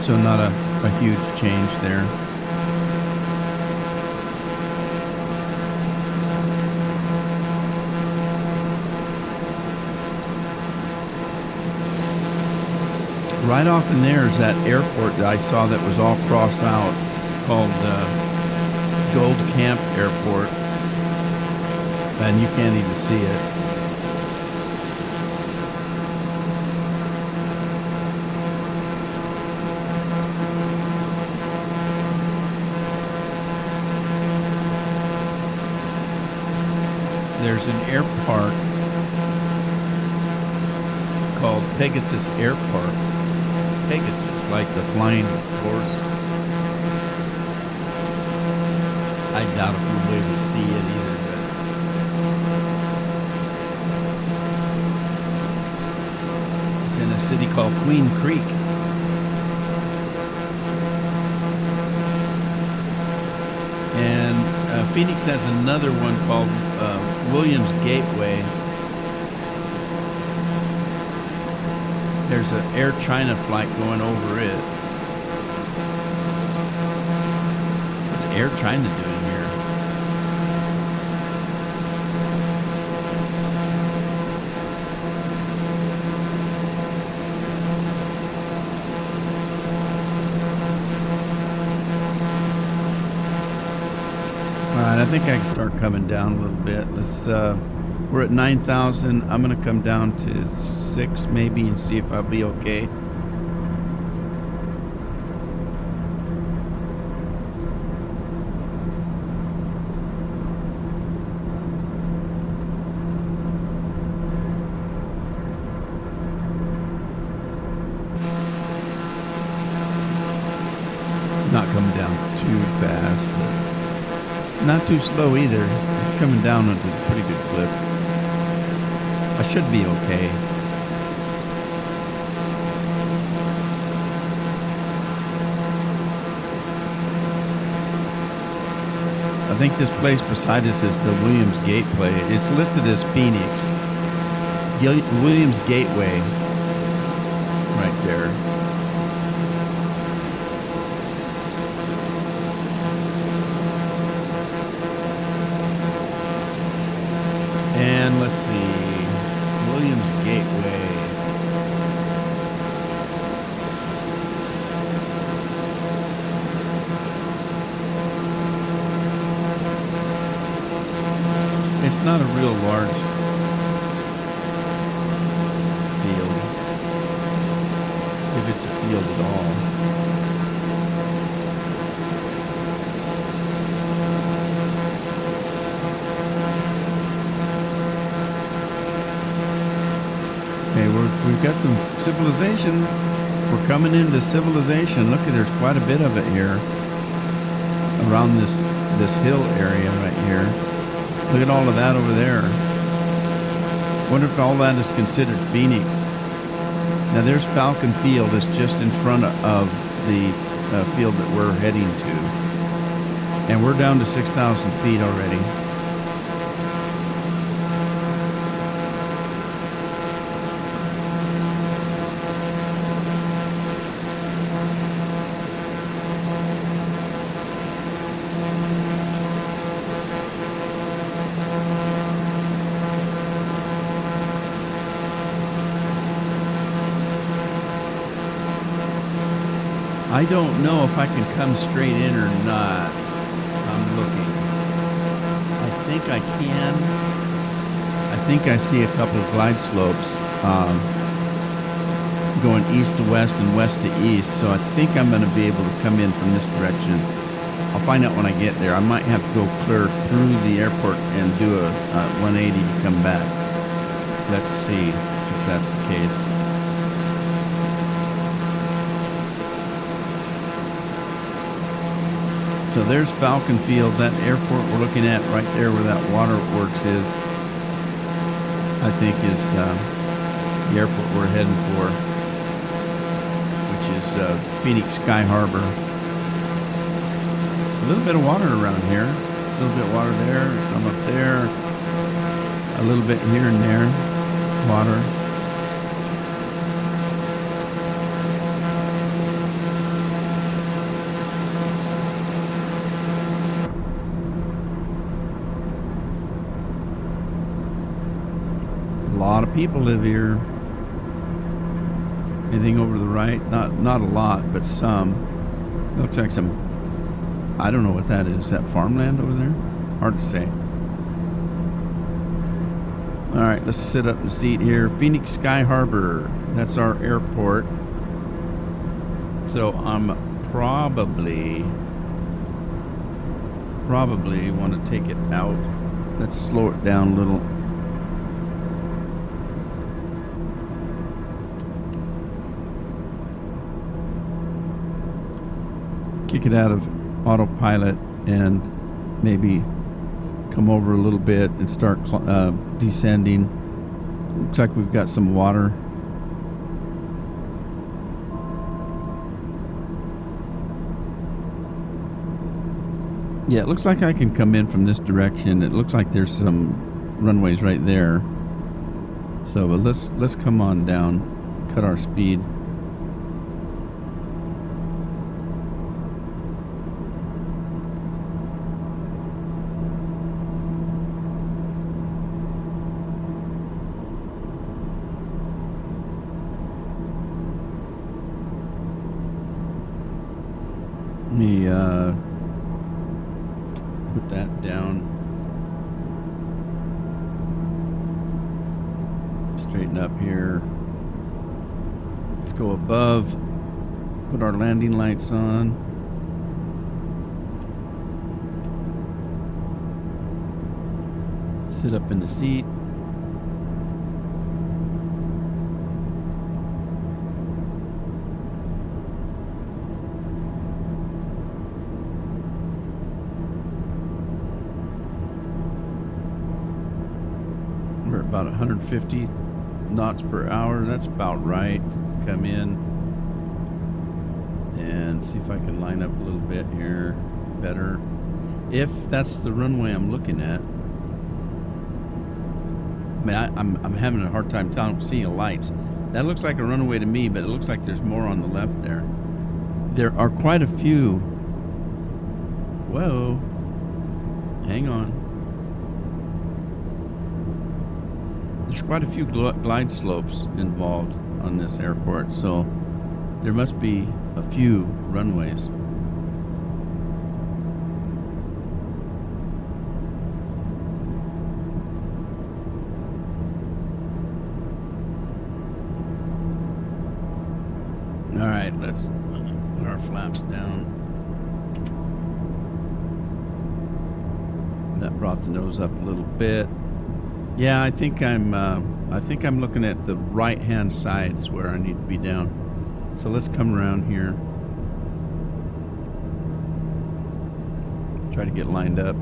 so not a huge change there. Right off in there is that airport that I saw that was all crossed out, called Gold Camp Airport, and you can't even see it. There's an air park called Pegasus Air Park. Pegasus, like the flying horse. I doubt if we'll be able to see it either. But it's in a city called Queen Creek. Phoenix has another one called Williams Gateway. There's an Air China flight going over it. What's Air China doing here? All right, I think I can start coming down a little bit. We're at 9,000. I'm going to come down to 6 maybe and see if I'll be okay. Not coming down too fast, but not too slow either. It's coming down at a pretty good clip. I should be okay. I think this place beside us is the Williams Gateway. It's listed as Phoenix. Williams Gateway. Right there. And let's see. Williams Gateway. It's not a real large field, if it's a field at all. Okay, we've got some civilization. We're coming into civilization. Look, there's quite a bit of it here around this hill area right here. Look at all of that over there. Wonder if all that is considered Phoenix. Now there's Falcon Field. It's just in front of the field that we're heading to. And we're down to 6,000 feet already. I don't know if I can come straight in or not. I'm looking. I think I can. I think I see a couple of glide slopes going east to west and west to east. So I think I'm going to be able to come in from this direction. I'll find out when I get there. I might have to go clear through the airport and do a 180 to come back. Let's see if that's the case. So there's Falcon Field, that airport we're looking at right there where that waterworks is, I think is the airport we're heading for, which is Phoenix Sky Harbor. A little bit of water around here, a little bit of water there, some up there, a little bit here and there, water. A lot of people live here. Anything over to the right? Not a lot, but some. Looks like some. I don't know what that is. Is that farmland over there? Hard to say. All right, let's sit up in the seat here. Phoenix Sky Harbor. That's our airport. So I'm probably want to take it out. Let's slow it down a little. Kick it out of autopilot and maybe come over a little bit and start descending. Looks like we've got some water. Yeah, it looks like I can come in from this direction. It looks like there's some runways right there. So but let's come on down, cut our speed. Let me put that down. Straighten up here. Let's go above. Put our landing lights on. Sit up in the seat. We're about 150 knots per hour. That's about right to come in. And see if I can line up a little bit here better. If that's the runway I'm looking at. I mean, I'm having a hard time seeing the lights. That looks like a runway to me, but it looks like there's more on the left there. There are quite a few. Whoa. Hang on. There's quite a few glide slopes involved on this airport, so there must be a few runways. All right, let's put our flaps down. That brought the nose up a little bit. Yeah, I think I'm looking at the right-hand side is where I need to be down. So let's come around here. Try to get lined up.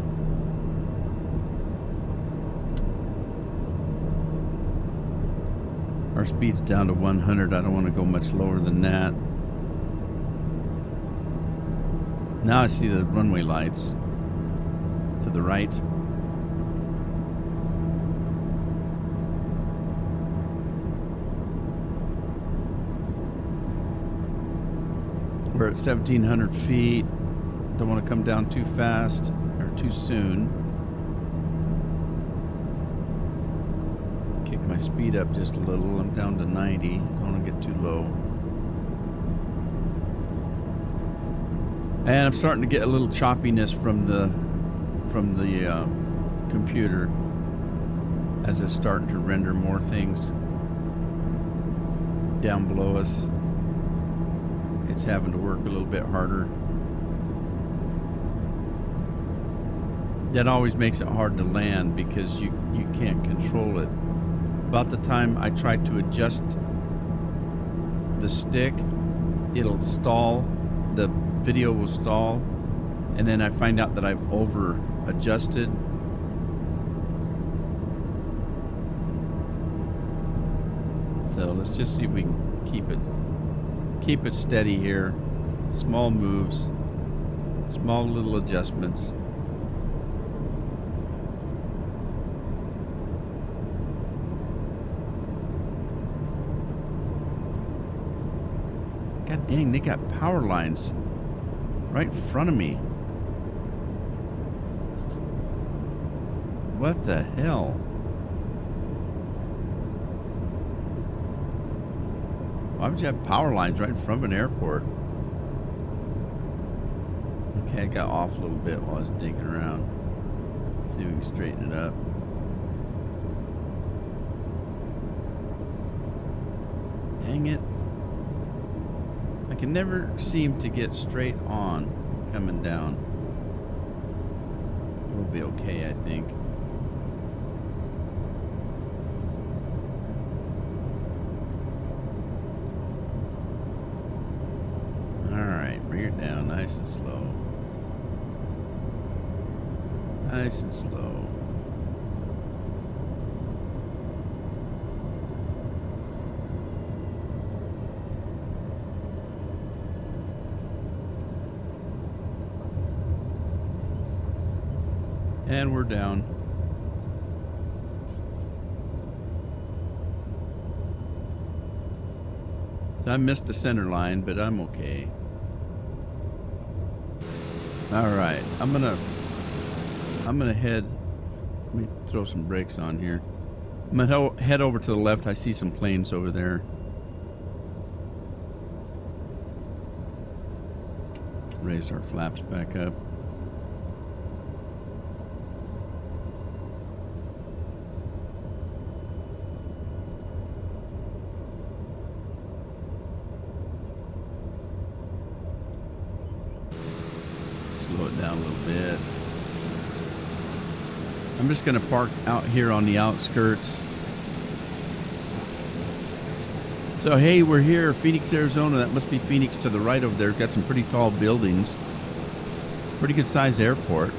Our speed's down to 100. I don't want to go much lower than that. Now I see the runway lights to the right. We're at 1,700 feet. Don't want to come down too fast or too soon. Kick my speed up just a little. I'm down to 90. Don't want to get too low. And I'm starting to get a little choppiness from the computer as it's starting to render more things down below us. It's having to work a little bit harder. That always makes it hard to land because you can't control it. About the time I try to adjust the stick, it'll stall. The video will stall. And then I find out that I've over adjusted. So let's just see if we can keep it steady here. Small moves, small little adjustments. God dang, they got power lines right in front of me. What the hell? Why would you have power lines right in front of an airport? Okay, I got off a little bit while I was digging around. Let's see if we can straighten it up. Dang it. I can never seem to get straight on coming down. We'll be okay, I think. Bring it down nice and slow. Nice and slow. And we're down. So I missed the center line, but I'm okay. All right, I'm gonna head. Let me throw some brakes on here. I'm gonna head over to the left. I see some planes over there. Raise our flaps back up. Slow it down a little bit. I'm just going to park out here on the outskirts. So, hey, we're here, Phoenix, Arizona. That must be Phoenix to the right over there. Got some pretty tall buildings. Pretty good size airport.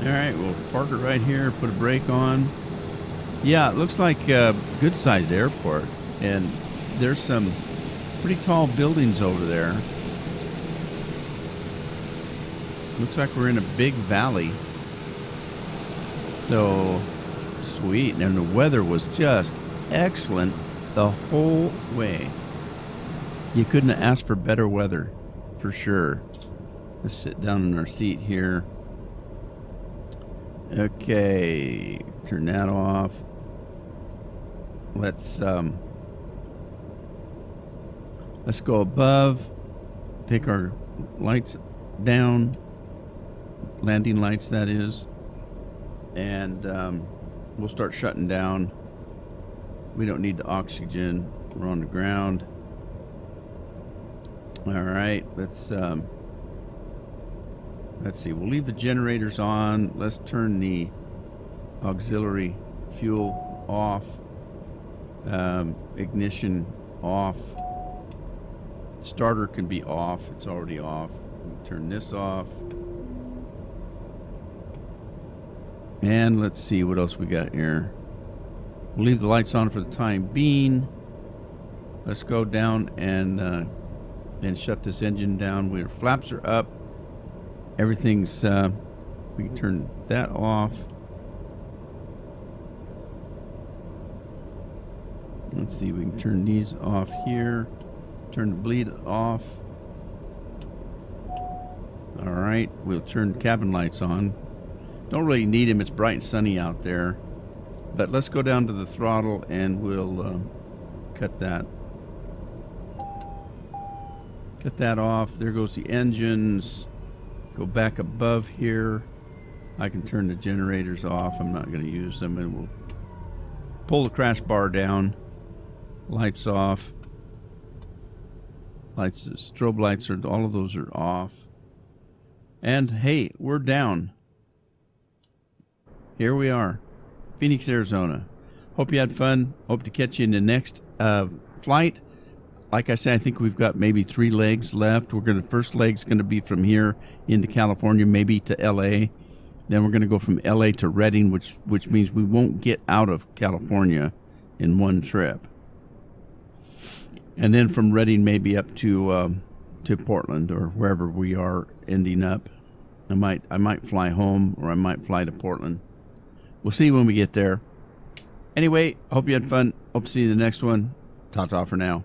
All right, we'll park it right here, put a brake on. Yeah, it looks like a good size airport. And there's some pretty tall buildings over there. Looks like we're in a big valley. So sweet. And the weather was just excellent the whole way. You couldn't have asked for better weather, for sure. Let's sit down in our seat here. Okay, turn that off. Let's go above. Take our lights down. Landing lights, that is. And we'll start shutting down. We don't need the oxygen. We're on the ground. All right, let's see. We'll leave the generators on. Let's turn the auxiliary fuel off. Ignition off. Starter can be off. It's already off. Turn this off. And let's see what else we got here. We'll leave the lights on for the time being. Let's go down and shut this engine down. Our flaps are up. Everything's, we can turn that off. Let's see, we can turn these off here. Turn the bleed off. All right, we'll turn cabin lights on. Don't really need them, it's bright and sunny out there. But let's go down to the throttle and we'll cut that. Cut that off. There goes the engines. Go back above here. I can turn the generators off. I'm not going to use them. And we'll pull the crash bar down. Lights off. Lights, strobe lights, are all of those are off. And hey, we're down. Here we are. Phoenix, Arizona. Hope you had fun. Hope to catch you in the next flight. Like I said, I think we've got maybe 3 legs left. First leg's going to be from here into California, maybe to LA. Then we're going to go from LA to Redding, which means we won't get out of California in one trip. And then from Redding, maybe up to Portland or wherever we are ending up. I might fly home or I might fly to Portland. We'll see when we get there. Anyway, hope you had fun. Hope to see you in the next one. Ta-ta for now.